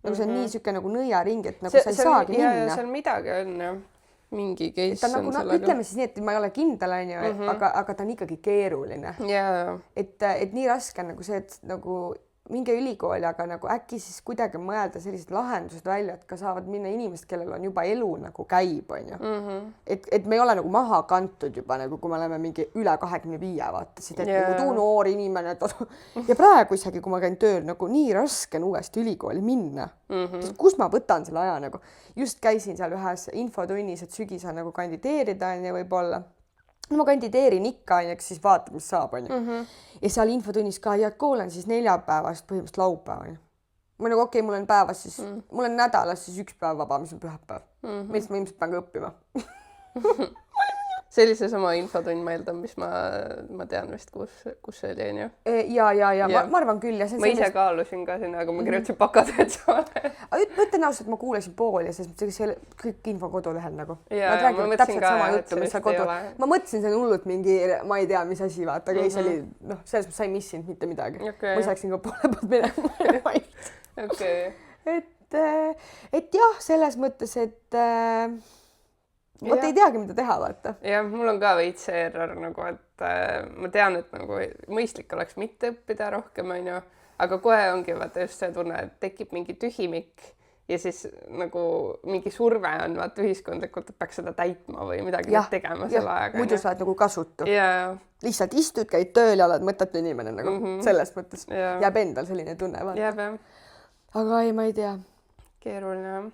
Nagu see on nii süke nagu nõiaring, et nagu sa ei saagi minna. Ja seal midagi on, jah. Mingi case on nagu, sellega. Ütleme siis nii, et ma ei ole kindel, on ju, aga ta on ikkagi keeruline. Et nii raske on nagu see, et nagu minge ülikooli, aga nagu äkki siis kuidagi mõelda sellised lahendused välja, et ka saavad minna inimesed, kellel on juba elu nagu käib, on ju. Et me ei ole nagu maha kantud juba, nagu kui me oleme mingi üle 25, vaatasid, et nagu tuu noor inimene. Ja praegu isegi, kui ma käin tööl, nagu nii raske on uuesti ülikooli minna. Kus ma võtan selle aja nagu? Just käisin seal ühes infotunnis, et sügisel nagu kandideerida on ja võib-olla. No ma kandideerin ikka, eks siis vaata, mis saab, on ju. Ja seal infotunnis ka, ja kool on siis neljapäevast põhimõtteliselt laupäev. Ma nagu okei, mul on päevas siis, mul on nädalas siis üks päev vaba, mis on pühapäev. Millest ma ilmselt pean ka õppima. See oli see sama infotund, ma eeldan, mis ma tean vist, kus see oli, on ju. Ja ma arvan küll. Ja ma ise kaalusin ka sinna, aga ma kirjutasin bakatööd saale. Ma ütlen ausalt, et ma kuulasin pooli ja see kõik info kodulehel nagu. Nad räägivad täpselt sama juttu, mis sa kodu. Ma mõtlesin, see on hullult mingi, ma ei tea, mis asi vaata, aga see oli, selles mõttes sa ei missinud mitte midagi. Ma saaksin ka poole poolt minema. et jah, selles mõttes, et vot ei teagi, mida teha, vaata. jah, mul on ka veits see error nagu, et ma tean, et nagu mõistlik oleks mitte õppida rohkem, onju, aga kohe ongi vaata just see tunne, et tekib mingi tühimik ja siis nagu mingi surve on vaata ühiskondlikult, et peaks seda täitma või midagi tegema selle ajaga. Muidu sa oled nagu kasutu. Lihtsalt istud, käid tööl ja oled mõttetu inimene nagu selles mõttes. Jääb endal selline tunne. Jääb jah. Aga ei, ma ei tea. Keeruline.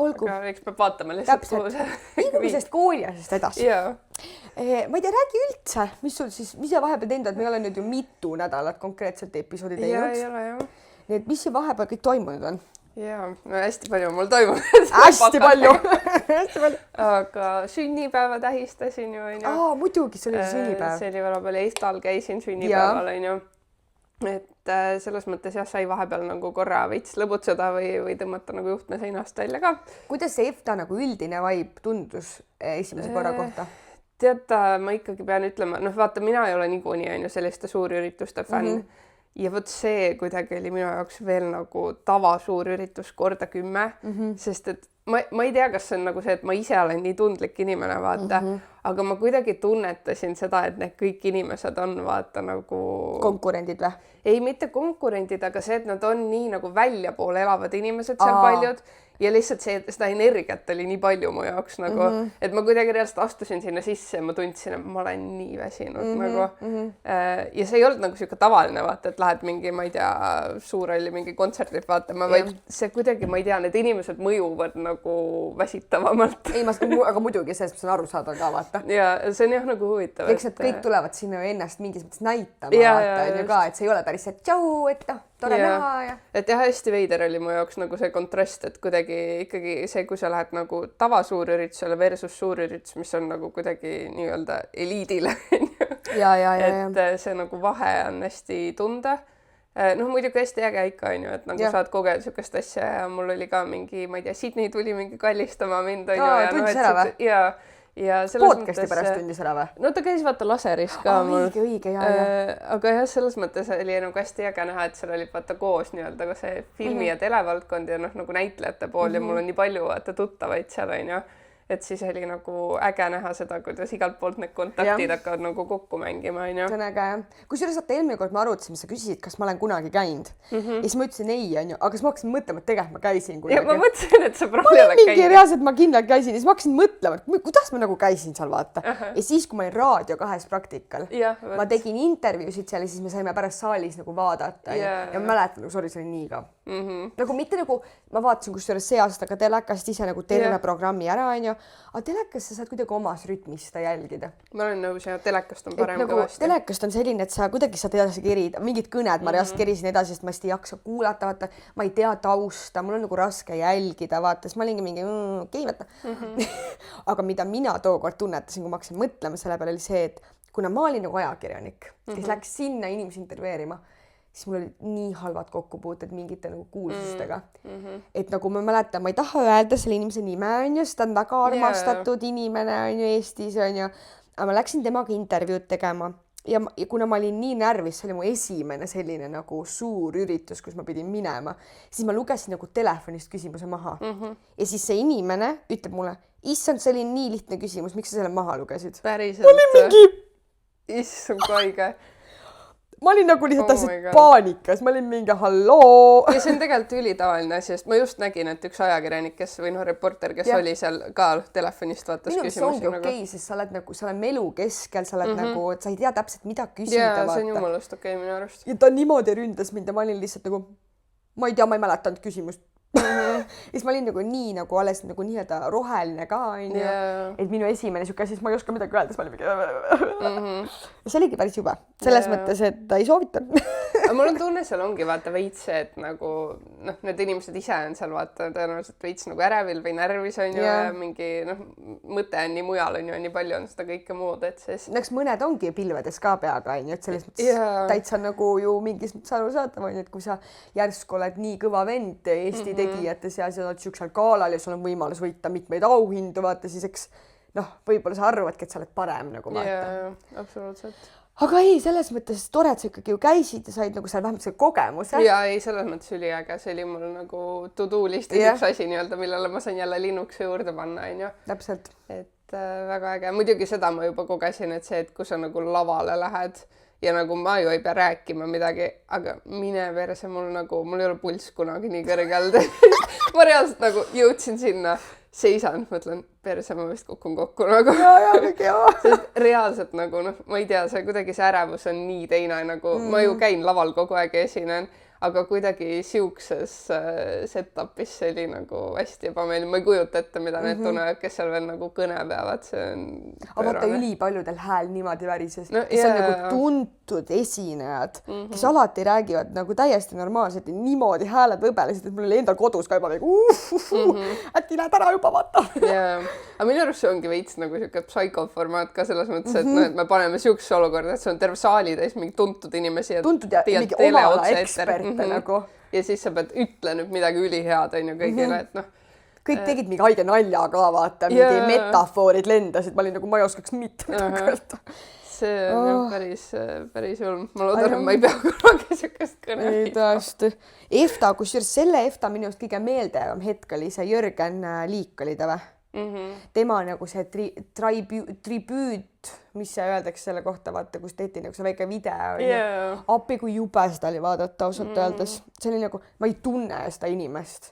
Olgu. Aga eks peab vaatama lihtsalt. Täpselt. Liigumisest kooliasest edasi. Ma ei tea, räägi üldse, mis sa vahepeal teinud, et me ei ole nüüd ju mitu nädalat konkreetselt episoodi teinud. Ei ole jah. Nii et mis vahepeal kõik toimunud on? Jaa, no hästi palju on mul toimunud. Hästi palju. Aga sünnipäeva tähistasin ju, onju. Muidugi, see oli sünnipäev. See oli väga palju Eestal käisin sünnipäeval, onju. Et selles mõttes jah, sai vahepeal nagu korra veits lõbutseda või tõmmata nagu juhtme seinast välja ka. Kuidas see EFTA nagu üldine vibe tundus esimese korra kohta? Tead, ma ikkagi pean ütlema, vaata, mina ei ole niikuinii onju selliste suurürituste fänn. Ja vot see kuidagi oli minu jaoks veel nagu tavasuur üritus korda 10, sest et ma ei tea, kas see on nagu see, et ma ise olen nii tundlik inimene, vaata, aga ma kuidagi tunnetasin seda, et need kõik inimesed on vaata nagu... Konkurendid või? Ei, mitte konkurendid, aga see, et nad on nii nagu väljapoole elavad inimesed seal paljud ja lihtsalt seda energiat oli nii palju mu jaoks nagu, et ma kuidagi reaalselt astusin sinna sisse ja ma tundsin, et ma olen nii väsinud nagu. Ja see ei olnud nagu siuke tavaline, vaata, et lähed mingi, ma ei tea, Suurhalli mingi kontsertit vaatama, vaid see kuidagi, ma ei tea, need inimesed mõjuvad nagu väsitavamalt. Ei, aga muidugi sellest, mis on aru saada ka, vaata. Ja see on jah nagu huvitav. Eks need kõik tulevad sinna ennast mingis mõttes näitama, vaata, on ju ka, et see ei ole päris see tšau, et tore näha ja... Et jah, hästi veider oli mu jaoks nagu see kontrast, et kuidagi ikkagi see, kui sa lähed nagu tavasuurüritusele versus suurüritus, mis on nagu kuidagi nii-öelda eliidile. Et see nagu vahe on hästi tunda. Muidugi hästi äge ikka on ju, et nagu saad kogeda sükest asja ja mul oli ka mingi, ma ei tea, Sydney tuli mingi kallistama mind. Tundis ära või? Ja podcasti pärast tundis ära või? No ta käis vaata laseris ka mul. Õige, aga jah, selles mõttes oli nagu hästi äge näha, et seal oli vaata koos nii-öelda ka see filmi ja televaldkond ja nagu näitlejate pool ja mul on nii palju vaata tuttavaid seal on ju. Et siis oli nagu äge näha seda, kuidas igalt poolt need kontaktid hakkavad nagu kokku mängima, on ju. See on äge, jah. Kusjuures eelmine kord me arutasime, sa küsisid, kas ma olen kunagi käinud. Ja siis ma ütlesin ei, on ju, aga siis ma hakkasin mõtlema, et tegelikult ma käisin kunagi. Ja ma mõtlesin, et sa praegu ei ole käinud. Mingi reaalselt ma kindlalt käisin ja siis ma hakkasin mõtlema, et kuidas ma nagu käisin seal, vaata. Ja siis, kui ma olin Raadio 2 praktikal, ma tegin intervjuusid seal ja siis me saime pärast saalis nagu vaadata. Ja ma mäletan, sorry, see oli nii ka. Nagu mitte nagu, ma vaatasin kusjuures see aasta ka telekast ise nagu terve programmi ära, on ju. Aga telekas sa saad kuidagi omas rütmis seda jälgida. Ma olen nõus ja telekast on parem nagu, kõvasti. Telekast on selline, et sa kuidagi saad edasi kerida. Mingid kõned ma reaalselt kerisin edasi, sest ma hästi ei jaksa kuulata, vaata. Ma ei tea tausta, mul on nagu raske jälgida, vaata. Siis ma olingi mingi, okei, vaata. Aga mida mina tookord tunnetasin, kui ma hakkasin mõtlema selle peale, oli see, et kuna ma olin nagu ajakirjanik, kes läks sinna inimesi intervjueerima, siis mul olid nii halvad kokkupuuted mingite nagu kuulsustega. Et nagu ma mäletan, ma ei taha öelda selle inimese nime, on ju, sest ta on väga armastatud inimene on ju Eestis, on ju. Aga ma läksin temaga intervjuud tegema ja kuna ma olin nii närvis, see oli mu esimene selline nagu suur üritus, kus ma pidin minema, siis ma lugesin nagu telefonist küsimuse maha. Ja siis see inimene ütleb mulle, issand, see oli nii lihtne küsimus, miks sa selle maha lugesid? Päriselt. Ma olin mingi... Issand, kaige. Ma olin nagu lihtsalt paanikas, ma olin mingi halloo. Ja see on tegelikult ülitavaline asi, sest ma just nägin, et üks ajakirjanik, kes või reporter, kes oli seal ka telefonist vaatas küsimusi. Minu see ongi okei, sest sa oled nagu, sa oled melu keskel, sa oled nagu, et sa ei tea täpselt, mida küsida. Ja see on jumalast okei minu arust. Ja ta niimoodi ründas mind ja ma olin lihtsalt nagu, ma ei tea, ma ei mäletanud küsimust. Ja siis ma olin nagu nii nagu alles nagu nii-öelda roheline ka, on ju. Et minu esimene siuke, siis ma ei oska midagi öelda, siis ma olin mingi... See oligi päris jube. Selles mõttes, et ta ei soovita. Mul on tunne, seal ongi vaata veits see, et nagu need inimesed ise on seal vaata tõenäoliselt veits nagu ärevil või närvis on ju ja mingi mõte on nii mujal on ju, nii palju on seda kõike muud, et siis... Eks mõned ongi pilvedes ka peaga, on ju, et selles mõttes täitsa nagu ju mingis mõttes aru saatav on ju, et kui sa järsku oled nii kõva vend Eesti tegijate seas ja oled siuksel kaalal ja sul on võimalus võita mitmeid auhindu, vaata siis eks võib-olla sa arvadki, et sa oled parem nagu vaata. Absoluutselt. aga ei, selles mõttes tore, et sa ikkagi ju käisid ja said nagu seal vähemalt see kogemuse. Ja ei, selles mõttes üliäge, see oli mul nagu to-do listis üks asi nii-öelda, millele ma sain jälle linnukese juurde panna, onju. Täpselt. Et väga äge. Muidugi seda ma juba kogesin, et see, et kui sa nagu lavale lähed ja nagu ma ju ei pea rääkima midagi, aga mine perse, mul ei ole pulss kunagi nii kõrgel. Ma reaalselt nagu jõudsin sinna, seisan, mõtlen, perse, ma vist kukun kokku nagu. Sest reaalselt nagu ma ei tea, see ärevus on nii teine nagu, ma ju käin laval kogu aeg ja esinen, aga kuidagi siukses setup'is see oli nagu hästi ebameeldiv. Ma ei kujuta ette, mida need tunnevad, kes seal veel nagu kõne peavad. See on aga vaata, ülipaljudel hääl niimoodi värises, kes on nagu tuntud esinejad, kes alati räägivad nagu täiesti normaalselt ja niimoodi hääled võbelesid, et mul oli endal kodus ka juba äkki lähed ära juba, vaata. Aga minu arust see ongi veits nagu siuke psychoformaat ka selles mõttes, et, et me paneme siukse olukorda, et see on terve saali täis mingi tuntud inimesi. Tuntud ja mingi omala eksperte nagu. Ja siis sa pead ütle nüüd midagi ülihead, on ju kõigile, et kõik tegid mingi haige nalja ka, vaata, mingi metafoorid lendasid, ma olin nagu, ma ei oskaks mitte midagi öelda. See on päris julm. Ma loodan, et ma ei pea kunagi siukest kõne. Ei tõesti. EFTA, kusjuures selle EFTA minu just kõige meeldejavam hetk oli see Jürgen Liik oli ta või? Tema nagu see tribüüt, mis see öeldakse selle kohta, vaata, kus tehti nagu see väike video. Appi, kui jube seda oli vaadata ausalt öeldes. See oli nagu, ma ei tunne seda inimest,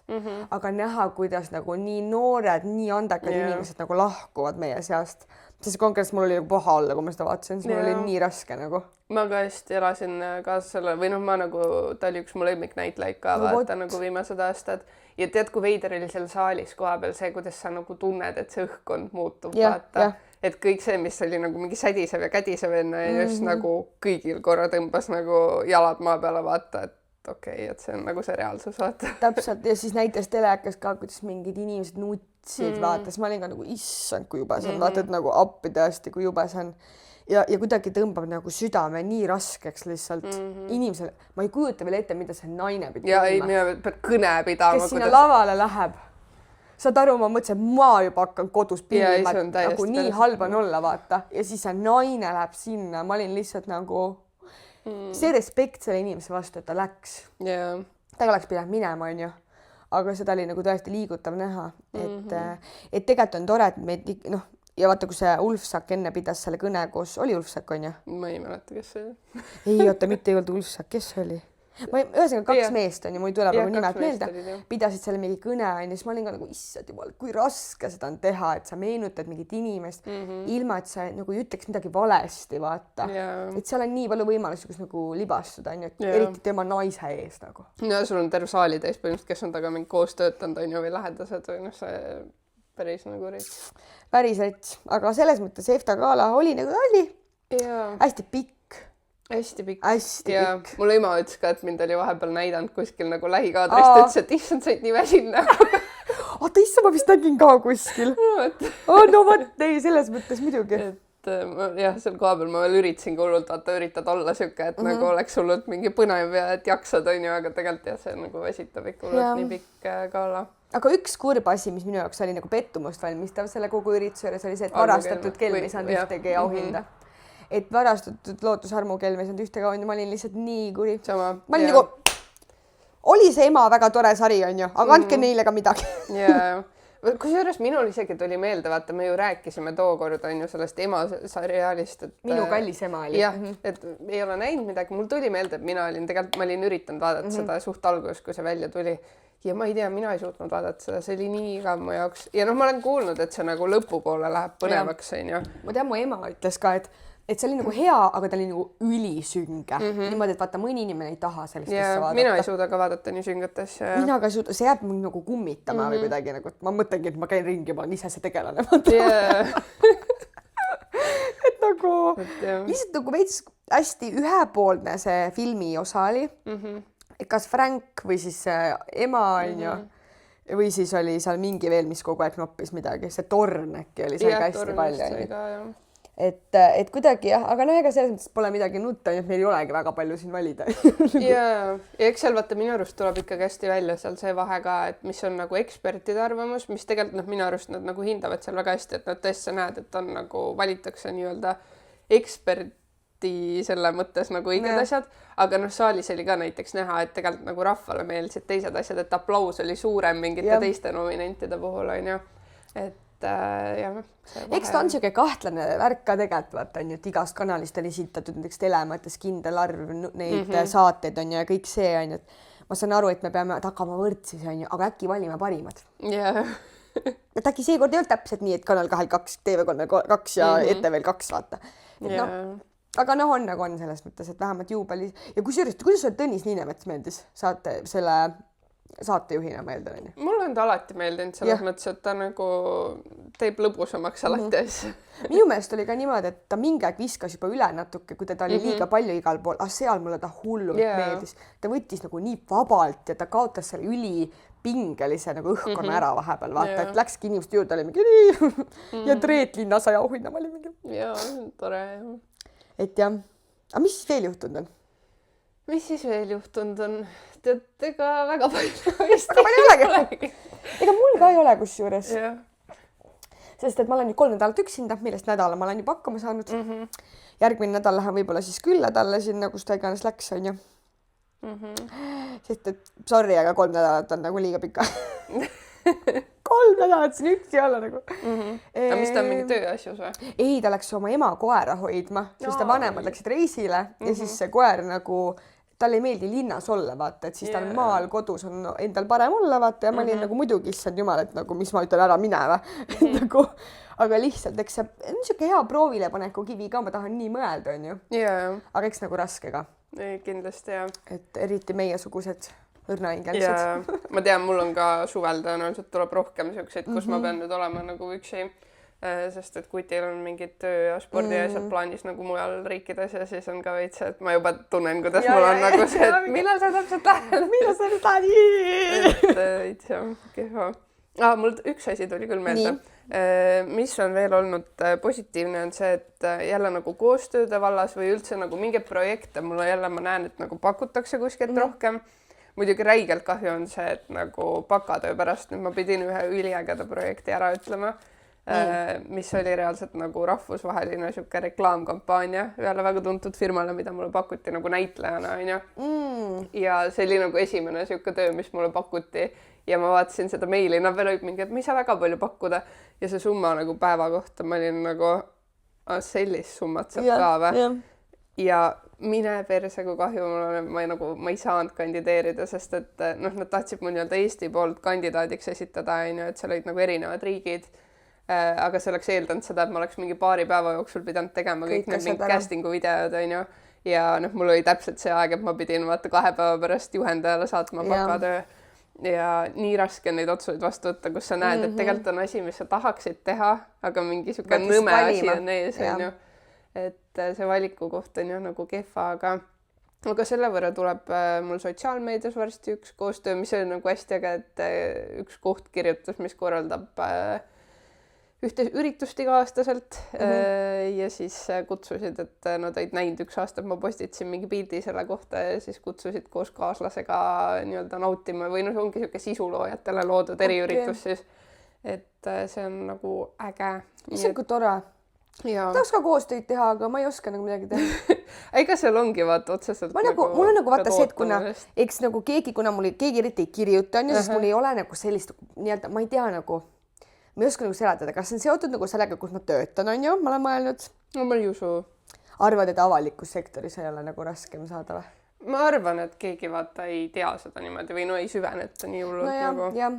aga näha, kuidas nagu nii noored, nii andekad inimesed nagu lahkuvad meie seast. Sest konkreetselt mul oli nagu paha olla, kui ma seda vaatasin, siis mul oli nii raske nagu. Ma ka hästi elasin kaasa selle, või ma nagu, ta oli üks mu lemmiknäitlejaid ka, vaata nagu viimased aastad. Ja tead, kui veider oli seal saalis koha peal see, kuidas sa nagu tunned, et see õhkkond muutub, vaata. Et kõik see, mis oli nagu mingi sädisev ja kädisev enne, just nagu kõigil korra tõmbas nagu jalad maa peale, vaata, et okei, et see on nagu see reaalsus, vaata. Täpselt, ja siis näitas telekas ka, kuidas mingid inimesed nutsid, vaata, siis ma olin ka nagu issand, kui jube see on, vaata, et nagu appi tõesti, kui jube see on. Ja kuidagi tõmbab nagu südame nii raskeks lihtsalt inimesele. Ma ei kujuta veel ette, mida see naine pidi ja ei, mina pead kõne pidama. Kes sinna lavale läheb. Saad aru, ma mõtlesin, et ma juba hakkan kodus pilma, nagu nii halb on olla, vaata. Ja siis see naine läheb sinna. Ma olin lihtsalt nagu see respekt selle inimese vastu, et ta läks. Ta oleks pidanud minema, on ju. Aga seda oli nagu tõesti liigutav näha. Et tegelikult on tore, et meid ja vaata, kui see Ulfsak enne pidas selle kõne, kus oli Ulfsak, on ju? Ma ei mäleta, kes see oli. Ei, oota, mitte ei olnud Ulfsak, kes oli? Ühesõnaga kaks meest on ju, mul ei tule praegu nimed meelde. Pidasid selle mingi kõne, on ju, siis ma olin ka nagu issad jumal, kui raske seda on teha, et sa meenutad mingit inimest, ilma, et sa nagu ei ütleks midagi valesti, vaata. Et seal on nii palju võimalusi, kus nagu libastuda, on ju, eriti tema naise ees nagu. Ja sul on terve saali täis põhimõtteliselt, kes on taga mingi koos töötanud, on ju, või lähedased või see päris nagu rits. Päris rits, aga selles mõttes EFTA gala oli nagu oli. Hästi pikk. Hästi pikk. Hästi pikk. Mul ema ütles ka, et mind oli vahepeal näidanud kuskil nagu lähikaadrist, ütles, et issand, said nii väsinna. Oota, issand, ma vist nägin ka kuskil. No vot, ei, selles mõttes muidugi. Jah, seal koha peal ma veel üritasin hullult, vaata, üritad olla siuke, et nagu oleks hullult mingi põnev ja et jaksad, on ju, aga tegelikult jah, see nagu väsitab ikka hullult nii pikk gala. Aga üks kurb asi, mis minu jaoks oli nagu pettumust valmistav selle kogu ürituse juures oli see, et varastatud kelm ei saanud ühtegi auhinda. Et varastatud lootusarmu kelm ei saanud ühtegi auhinda, ma olin lihtsalt nii kuri. Ma olin nagu, oli see ema väga tore sari, on ju, aga andke neile ka midagi. Kusjuures minul isegi tuli meelde, vaata, me ju rääkisime tookord, on ju, sellest ema seriaalist. Minu kallis ema oli. Jah, et ei ole näinud midagi. Mul tuli meelde, et ma olin üritanud vaadata seda suht alguses, kui see välja tuli. Ja ma ei tea, mina ei suutnud vaadata seda, see oli nii igav mu jaoks. Ja ma olen kuulnud, et see nagu lõpupoole läheb põnevaks, on ju. Ma tean, mu ema ütles ka, et see oli nagu hea, aga ta oli nagu ülisünge. Niimoodi, et vaata, mõni inimene ei taha sellist asja vaadata. Mina ei suuda ka vaadata nii sünget asja. Mina ka ei suuda, see jääb nagu kummitama või kuidagi nagu, ma mõtlengi, et ma käin ringi, ma olen ise see tegelane. Et nagu, lihtsalt nagu veits hästi ühepoolne see filmi osa oli. Kas Frank või siis ema, on ju, või siis oli seal mingi veel, mis kogu aeg noppis midagi. See torn äkki oli seal hästi palju. Et kuidagi jah, aga ega selles mõttes pole midagi nutta, et meil ei olegi väga palju siin valida. Ja eks seal vaata minu arust tuleb ikkagi hästi välja seal see vahe ka, et mis on nagu ekspertide arvamus, mis tegelikult minu arust nad nagu hindavad seal väga hästi, et nad tõesti näed, et on nagu valitakse nii-öelda ekspert alati selle mõttes nagu õiged asjad, aga noh, saalis oli ka näiteks näha, et tegelikult nagu rahvale meeldisid teised asjad, et aplaus oli suurem mingite teiste nominentide puhul, on ju. Et jah. Eks ta on siuke kahtlane värk ka tegelikult, vaata on ju, et igast kanalist on esitatud näiteks Telemates kindel arv neid saateid on ju ja kõik see on ju, et ma saan aru, et me peame tagama võrdsus on ju, aga äkki valime parimad. Et äkki seekord ei olnud täpselt nii, et Kanal 2, TV3 2 ja ETV 2 vaata. Aga noh, on nagu on selles mõttes, et vähemalt juubeli ja kusjuures, kuidas sulle Tõnis Niinemets meeldis saatejuhina, ma eeldan, on ju? Mulle on ta alati meeldinud selles mõttes, et ta nagu teeb lõbusamaks alati asja. Minu meelest oli ka niimoodi, et ta mingi aeg viskas juba üle natuke, kui teda oli liiga palju igal pool, seal mulle ta hullult meeldis. Ta võttis nagu nii vabalt ja ta kaotas selle ülipingelise nagu õhkkonna ära vahepeal, vaata, et läkski inimeste juurde, oli mingi nii ja Treet Linnasaja auhinnam oli mingi. Jaa, tore. Et jah, aga mis siis veel juhtunud on? Mis siis veel juhtunud on? Tead, ega väga palju vist ei olegi. Ega mul ka ei ole kusjuures. Sest et ma olen nüüd 3 nädalat üksinda, millest nädala ma olen juba hakkama saanud. Järgmine nädal lähen võib-olla siis külla talle sinna, kus ta iganes läks, on ju. Sest et sorry, aga 3 nädalat on nagu liiga pika. 3 nädalat siin üksi olla nagu. Aga mis ta on mingi tööasjus või? Ei, ta läks oma ema koera hoidma, sest ta vanemad läksid reisile ja siis see koer nagu, talle ei meeldi linnas olla, vaata, et siis tal maal kodus on endal parem olla, vaata, ja ma olin nagu muidugi issand jumal, et nagu mis ma ütlen ära mineva. Nagu, aga lihtsalt, eks see on niisugune hea proovilepaneku kivi ka, ma tahan nii mõelda, on ju. Aga eks nagu raske ka. Kindlasti, jah. Et eriti meiesugused õrnaingelsed. Ma tean, mul on ka suvel tõenäoliselt tuleb rohkem siukseid, kus ma pean nüüd olema nagu üksi, sest et kutil on mingid töö ja spordi asjad plaanis nagu mujal riikides ja siis on ka veits, et ma juba tunnen, kuidas mul on nagu see, et millal sa täpselt lähed? Millal sa lähed? Et veits jah, kehva. Mul üks asi tuli küll meelde. Mis on veel olnud positiivne on see, et jälle nagu koostööde vallas või üldse nagu mingeid projekte mulle jälle ma näen, et nagu pakutakse kuskilt rohkem. Muidugi räigelt kahju on see, et nagu bakatöö pärast nüüd ma pidin ühe üliägeda projekti ära ütlema, mis oli reaalselt nagu rahvusvaheline siuke reklaamkampaania ühele väga tuntud firmale, mida mulle pakuti nagu näitlejana, on ju. Ja see oli nagu esimene siuke töö, mis mulle pakuti ja ma vaatasin seda meili, nad veel olid mingi, et ma ei saa väga palju pakkuda ja see summa nagu päeva kohta ma olin nagu sellist summat saab ka või? Ja mine perse, kui kahju ma ei saanud kandideerida, sest et noh, nad tahtsid mu nii-öelda Eesti poolt kandidaadiks esitada, et seal olid nagu erinevad riigid, aga see oleks eeldanud seda, et ma oleks mingi paari päeva jooksul pidanud tegema kõik need mingi castingu videod, on ju, ja noh, mul oli täpselt see aeg, et ma pidin vaata 2 päeva pärast juhendajale saatma bakatöö ja nii raske on neid otsuseid vastu võtta, kus sa näed, et tegelikult on asi, mis sa tahaksid teha, aga mingi siuke nõme asi on ees, on ju. Et see valiku koht on ju nagu kehva, aga selle võrra tuleb mul sotsiaalmeedias varsti üks koostöö, mis oli nagu hästi äge, et üks koht kirjutas, mis korraldab ühte üritust iga-aastaselt ja siis kutsusid, et nad olid näinud 1 aasta, et ma postitasin mingi pildi selle kohta ja siis kutsusid koos kaaslasega nii-öelda nautima või noh, ongi siuke sisuloojatele loodud eriüritus siis, et see on nagu äge. See on kui tore. Tahaks ka koostöid teha, aga ma ei oska nagu midagi teha. Ega seal ongi vaata otseselt mul on nagu vaata see, et kuna eks nagu keegi eriti ei kirjuta, siis mul ei ole nagu sellist nii-öelda, ma ei tea nagu, ma ei oska nagu seletada, kas see on seotud nagu sellega, kus ma töötan, on ju, ma olen mõelnud. No ma ei usu. Arvad, et avalikus sektoris ei ole nagu raskem saada või? Ma arvan, et keegi vaata ei tea seda niimoodi või no ei süveneta nii hullult nagu. Jah.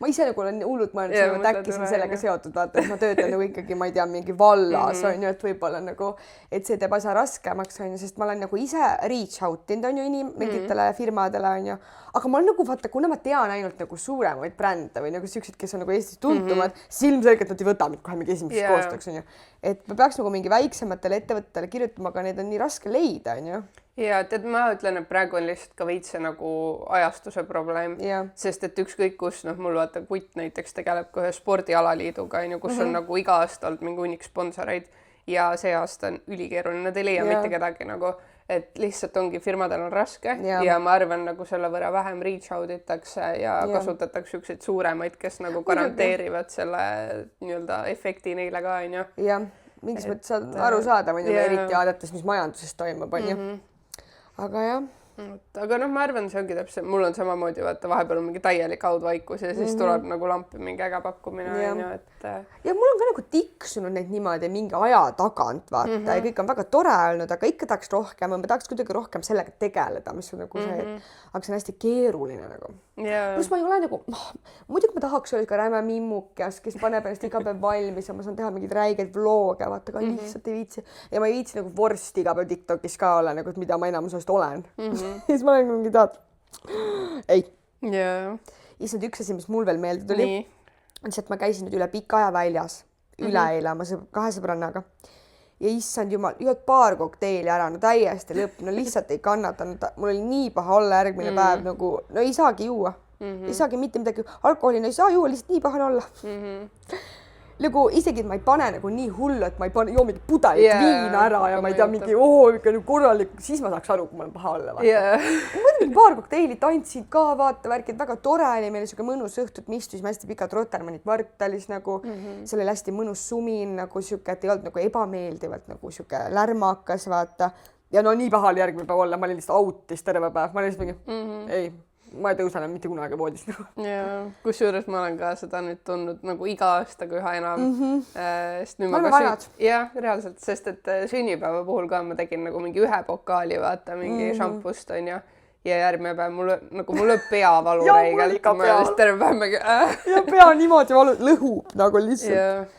Ma ise nagu olen hullult mõelnud, et äkki see on sellega seotud, vaata, et ma töötan nagu ikkagi, ma ei tea, mingi vallas on ju, et võib-olla nagu, et see teeb asja raskemaks on ju, sest ma olen nagu ise reach out inud on ju mingitele firmadele on ju, aga ma olen nagu vaata, kuna ma tean ainult nagu suuremaid brände või nagu siuksed, kes on nagu Eestis tuntumad, siis ilmselgelt nad ei võta mind kohe mingi esimeseks koostööks on ju, et ma peaks nagu mingi väiksematele ettevõttele kirjutama, aga need on nii raske leida on ju. Ja tead, ma ütlen, et praegu on lihtsalt ka veitse nagu ajastuse probleem, sest et ükskõik kus, noh, mul vaata Kutt näiteks tegeleb ka ühe spordialaliiduga, kus on nagu iga aasta olnud mingi hunnik sponsoreid ja see aasta on ülikeeruline, nad ei leia mitte kedagi nagu, et lihtsalt ongi, firmadel on raske ja ma arvan, nagu selle võrra vähem reach out itakse ja kasutatakse ükseid suuremaid, kes nagu garanteerivad selle nii-öelda efekti neile ka, on ju. mingis mõttes saad arusaadav, eriti vaadates, mis majanduses toimub, on ju. Aga jah. Aga noh, ma arvan, see ongi täpselt, mul on samamoodi, vaata, vahepeal on mingi täielik haudvaikus ja siis tuleb nagu lampi mingi äge pakkumine, on ju, et... Ja mul on ka nagu tiksunud neid niimoodi mingi aja tagant, vaata, ja kõik on väga tore olnud, aga ikka tahaks rohkem, ma tahaks kuidagi rohkem sellega tegeleda, mis on nagu see, aga see on hästi keeruline nagu. Plus ma ei ole nagu, muidugi ma tahaks olla ka räme mimmukas, kes paneb ennast iga päev valmis ja ma saan teha mingeid räigeid vlooge, vaata, aga lihtsalt ei viitsi. Ja ma ei viitsi nagu vorst iga päev TikTokis ka olla, nagu, mida ma enamusest olen. Siis ma olen mingi taad. Ei. Issand, üks asi, mis mul veel meelde tuli, on see, et ma käisin nüüd üle pika aja väljas, üleeile oma 2 sõbrannaga. Ja issand jumal, jõud 2 kokteili ära, no täiesti lõpp, no lihtsalt ei kannatanud. Mul oli nii paha olla järgmine päev, nagu, no ei saagi juua. Ei saagi mitte midagi, alkoholi no ei saa juua, lihtsalt nii paha olla. Nagu isegi, et ma ei pane nagu nii hullu, et ma ei pane, joo mingi pudelit viina ära ja ma ei tea, mingi korralik, siis ma saaks aru, kui ma olen paha olla. Mõtlen 2 kokteili, tantsid ka, vaata, värkid väga tore oli, meil oli siuke mõnus õhtu, et me istusime hästi pikalt Rotermanni kvartalis nagu, seal oli hästi mõnus sumin, nagu siuke, et ei olnud nagu ebameeldivalt nagu siuke lärmakas, vaata. Ja no nii paha oli järgmine päev olla, ma olin lihtsalt autis terve päev, ma olin lihtsalt mingi, ei. Ma ei tõuse enam mitte kunagi voodis. Kusjuures ma olen ka seda nüüd tundnud nagu iga aastaga üha enam. Oleme vanad. Jah, reaalselt, sest et sünnipäeva puhul ka ma tegin nagu mingi 1 pokaali, vaata, mingi šampust on ja järgmine päev mul lööb peavalu reigelt. Ma olin terve päev mingi... Ja pea niimoodi lõhub nagu lihtsalt.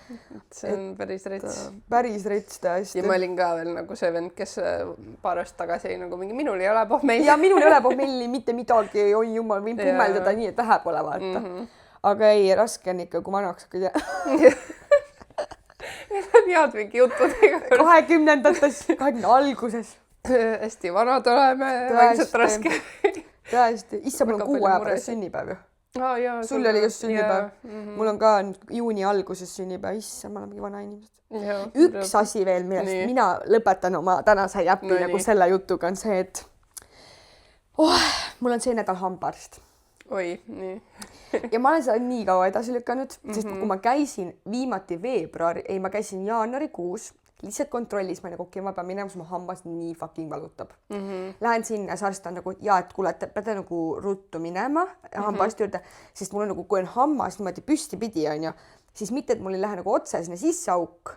See on päris rits. Päris rits tõesti. Ja ma olin ka veel nagu see vend, kes paar aastat tagasi nagu mingi minul ei ole pohmelli. Ja minul ei ole pohmelli mitte midagi, oi jumal, võin pummeldada nii, et vähe pole vaata. Aga ei, raske on ikka, kui vanaks hakkad. Head mingi jutudega. 20-ndates, 20 alguses. Hästi vanad oleme, vaikselt raske. Tõesti, issa mul on 6 aja pärast sünnipäev ju. Sul oli just sünnipäev. Mul on ka juuni alguses sünnipäev, issa, ma olen mingi vana inimesed. Üks asi veel, millest mina lõpetan oma tänase jäppi nagu selle jutuga on see, et mul on see nädal hambaarst. Oi, nii. Ja ma olen seda nii kaua edasi lükanud, sest kui ma käisin viimati ma käisin jaanuarikuus, lihtsalt kontrollis ma nagu, okei, ma pean minema, sest mu hambas nii fucking valutab. Lähen sinna, see arst on nagu, et kuule, peate nagu ruttu minema hambaarsti juurde, sest mul on nagu, kui on hammas niimoodi püstipidi, on ju, siis mitte, et mul ei lähe nagu otse sinna sisse auk,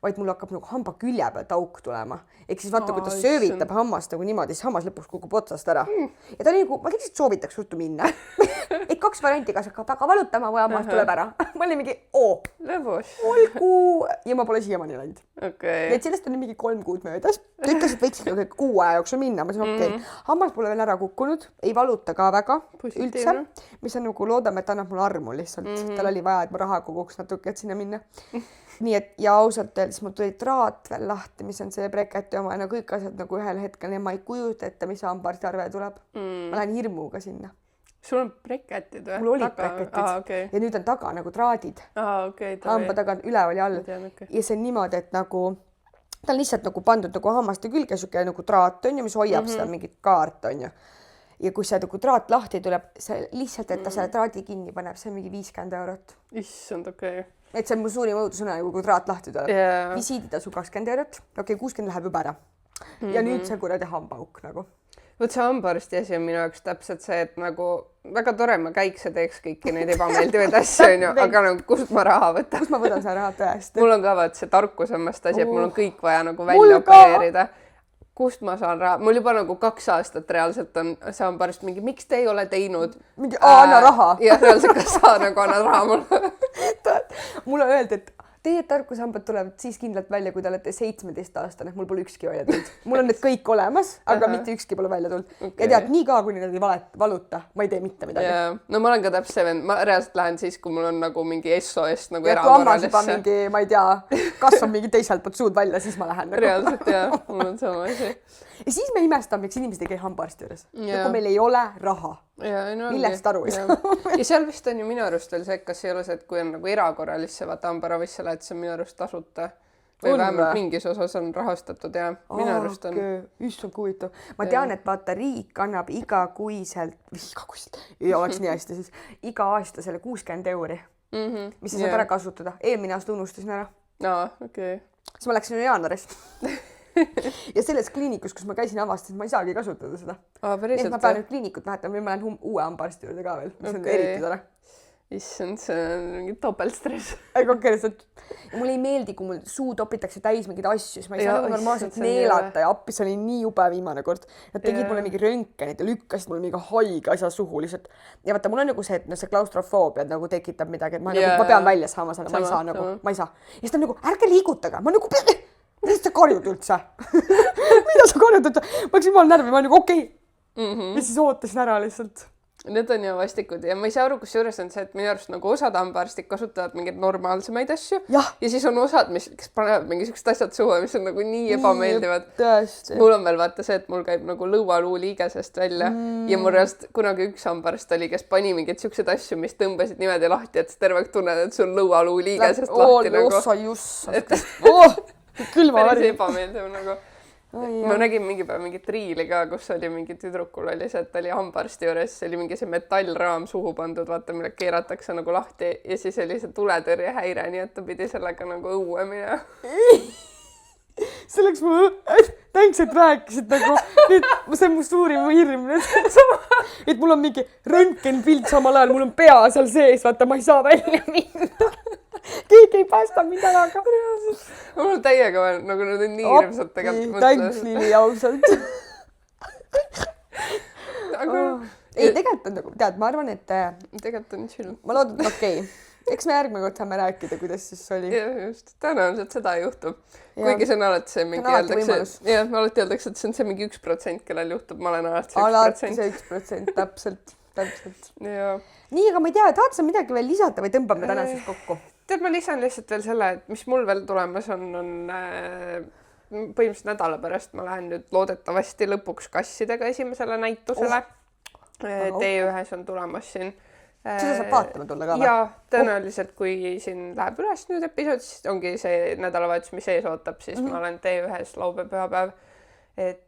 vaid mul hakkab nagu hamba külje pealt auk tulema. Ehk siis vaata, kui ta söövitab hammast nagu niimoodi, siis hammas lõpuks kukub otsast ära. Ja ta oli nagu, ma lihtsalt soovitaks ruttu minna. Et 2 varianti, kas hakkab väga valutama või hammas tuleb ära. Ma olin mingi, lõbus. Olgu. Ja ma pole siiamaani läinud. Okay. Et sellest on mingi 3 kuud möödas. Ta ütles, et võiksid nagu 6 aja jooksul minna. Ma ütlesin, okei. Hammas pole veel ära kukkunud. Ei valuta ka väga üldse. Mis on nagu loodame, et annab mul armu lihtsalt. Tal oli vaja, et ma raha koguks natuke, et sinna minna. Nii et ja ausalt öeldes mul tuli traat veel lahti, mis on see breketi oma, no kõik asjad nagu ühel hetkel ja ma ei kujuta ette, mis hambaarsti arve tuleb. Ma lähen hirmuga sinna. Sul on breketid või? Mul olid breketid ja nüüd on taga nagu traadid. Hamba taga üleval ja all. Ja see on niimoodi, et nagu ta on lihtsalt nagu pandud nagu hammaste külge siuke nagu traat on ju, mis hoiab seda mingit kaart on ju. Ja kui see nagu traat lahti tuleb, see lihtsalt, et ta selle traadi kinni paneb, see on mingi 50 €. Issand, okei. Et see on mu suurim õudusõna, kui traat lahti tuleb. Visiiditasu 20 €. Okei, 60 läheb juba ära. Ja nüüd see kuradi hambaauk nagu. Võt see hambaarsti asi on minu jaoks täpselt see, et nagu väga tore ma käiks ja teeks kõiki neid ebameeldivaid asju, on ju, aga nagu kust ma raha võtan? Kust ma võtan seda raha tõesti? Mul on ka vaat see tarkusemast asi, et mul on kõik vaja nagu välja opereerida. Kust ma saan raha? Mul juba nagu 2 aastat reaalselt on see hambaarst mingi, miks te ei ole teinud? Mingi anna raha. Ja reaalselt, kas sa nagu annad raha mulle? Mulle öeldi, et teie tarkushambad tulevad siis kindlalt välja, kui te olete 17-aastane. Mul pole ükski välja tulnud. Mul on need kõik olemas, aga mitte ükski pole välja tulnud. Okay. Ja tead, nii ka, kui need ei valuta, ma ei tee mitte midagi. Yeah. No ma olen ka täpselt see vend. Ma reaalselt lähen siis, kui mul on nagu mingi SOS nagu erakorralisse. Ja kui hammas juba mingi, ma ei tea, kasvab mingi teiselt poolt suud välja, siis ma lähen. Nagu. Reaalselt jah, mul on sama asi. Ja siis me imestame, miks inimesed ei käi hambaarsti juures. Kui meil ei ole raha. Millest aru ei saa. Ja seal vist on ju minu arust veel see, kas ei ole see, et kui on nagu erakorralisse vaata hambaravisse lähed, see on minu arust tasuta. Või vähemalt mingis osas on rahastatud ja minu arust on. Issand huvitav. Ma tean, et vaata riik annab igakuiselt, ei oleks nii hästi siis, iga aasta selle 60 €, mis sa saad ära kasutada. Eelmine aasta unustasin ära. Okei. siis ma läksin jaanuaris ja selles kliinikus, kus ma käisin, avastasin, et ma ei saagi kasutada seda. Päriselt, ma pean nüüd kliinikut vahetama või ma lähen uue hambaarsti juurde ka veel, mis on eriti tore. Issand, see on mingi topeltstress. Konkreetselt. Ja mulle ei meeldi, kui mul suu topitakse täis mingeid asju, siis ma ei saa normaalselt neelata ja appi, see oli nii jube viimane kord. Nad tegid mulle mingi röntgenit ja lükkasid mulle mingi haige asja suhu lihtsalt. Ja vaata, mul on nagu see, et see klaustrofoobia nagu tekitab midagi, et ma pean välja saama selle, ma ei saa nagu, ma ei saa. Ja siis ta nagu, ärge liigutage, ma nagu, mida sa karjud üldse? Mida sa karjud üldse? Ma oleks jumal närvi, ma nagu okei. Ja siis ootasin ära lihtsalt. Need on ju vastikud ja ma ei saa aru, kus juures on see, et minu arust nagu osad hambaarstid kasutavad mingeid normaalsemaid asju ja siis on osad, kes panevad mingisugused asjad suhu, mis on nagu nii ebameeldivad. Mul on veel vaata see, et mul käib nagu lõualuu liigesest välja ja mul reaalselt kunagi üks hambaarst oli, kes pani mingeid siukseid asju, mis tõmbasid niimoodi lahti, et sa terve aeg tunned, et sul lõualuu liigesest lahti nagu. Päris ebameeldiv nagu. Ma nägin mingi päev mingit riili ka, kus oli mingi tüdrukul oli see, et ta oli hambaarsti juures, oli mingi see metallraam suhu pandud, vaata, mille keeratakse nagu lahti ja siis oli see tuletõrje häire, nii et ta pidi sellega nagu õue minema. Selleks ma tänks, et rääkisid nagu, nüüd see on mu suurim hirm nüüd. Et mul on mingi röntgenpilt samal ajal, mul on pea seal sees, vaata, ma ei saa välja minna. Keegi ei päästa mind ära ka. Mul täiega on, nagu need on nii hirmsad tegelikult. Tänks Lili ausalt. Ei, tegelikult on nagu, tead, ma arvan, et tegelikult on chill. Ma loodan, okei. Eks me järgmine kord saame rääkida, kuidas siis oli. Ja just, tõenäoliselt seda juhtub. Kuigi see on alati see mingi öeldakse, alati öeldakse, et see on see mingi 1%, kellel juhtub, ma olen alati see 1%. Alati see 1%, täpselt. Ja. Nii, aga ma ei tea, tahad sa midagi veel lisata või tõmbame täna siis kokku? Tead, ma lisan lihtsalt veel selle, et mis mul veel tulemas on põhimõtteliselt nädala pärast ma lähen nüüd loodetavasti lõpuks kassidega esimesele näitusele. T1 on tulemas siin. Seda saab vaatama tulla ka või? Ja tõenäoliselt, kui siin läheb üles nüüd episood, siis ongi see nädalavahetus, mis ees ootab, siis ma olen T1 laupäev-pühapäev. Et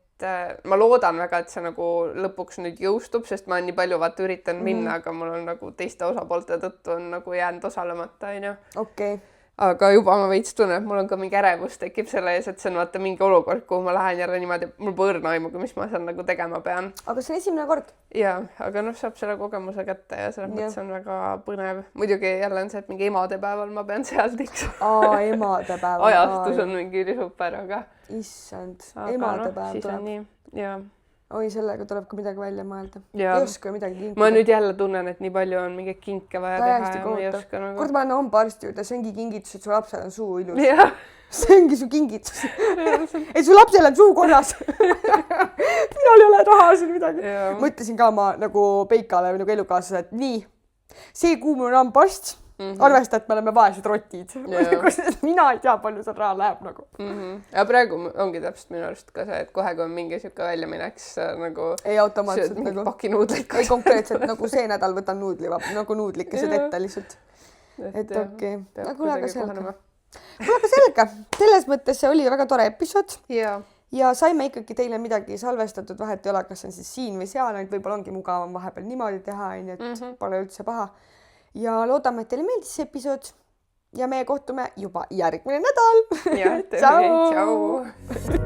ma loodan väga, et see nagu lõpuks nüüd jõustub, sest ma olen nii palju vaata üritan minna, aga mul on nagu teiste osapoolte tõttu on nagu jäänud osalemata, on ju. Okei. Aga juba ma veits tunnen, et mul on ka mingi ärevus tekib selle ees, et see on vaata mingi olukord, kuhu ma lähen jälle niimoodi, mul põõrna aimuga, mis ma seal nagu tegema pean. Aga see on esimene kord? Ja, aga saab selle kogemuse kätte ja selles mõttes on väga põnev. Muidugi jälle on see, et mingi emadepäeval ma pean seal tiksuma. Emadepäeval. Ajastus on mingi super, aga... Issand, emadepäev tuleb. Ja. Oi, sellega tuleb ka midagi välja mõelda. Ja. Ei oska midagi kinkida. Ma nüüd jälle tunnen, et nii palju on mingi kinke vaja teha ja ma ei oska nagu... Kord ma olen hambaarsti juurde, see ongi kingitus, et su lapsel on suu ilus. Ja. See ongi su kingitus. Ei, su lapsel on suu korras. Minul ei ole raha siin midagi. Ja. Ma ütlesin ka oma nagu Peikale või nagu elukaaslasele, et nii, see kuu mul on hambaarst. Arvesta, et me oleme vaesed rotid. Mina ei tea, palju seal raha läheb nagu. Ja praegu ongi täpselt minu arust ka see, et kohe kui on mingi siuke välja mineks nagu... Ei automaatselt nagu... Paki nuudlit. Ei konkreetselt nagu see nädal võtan nuudli, nagu nuudlikesed ette lihtsalt. Et okei. Kuule, aga selge. Selles mõttes see oli väga tore episood. Ja saime ikkagi teile midagi salvestatud, vahet ei ole, kas on siis siin või seal, et võib-olla ongi mugavam vahepeal niimoodi teha, et pole üldse paha. Ja loodame, et teile meeldis see episood ja meie kohtume juba järgmine nädal. Ja, tšau!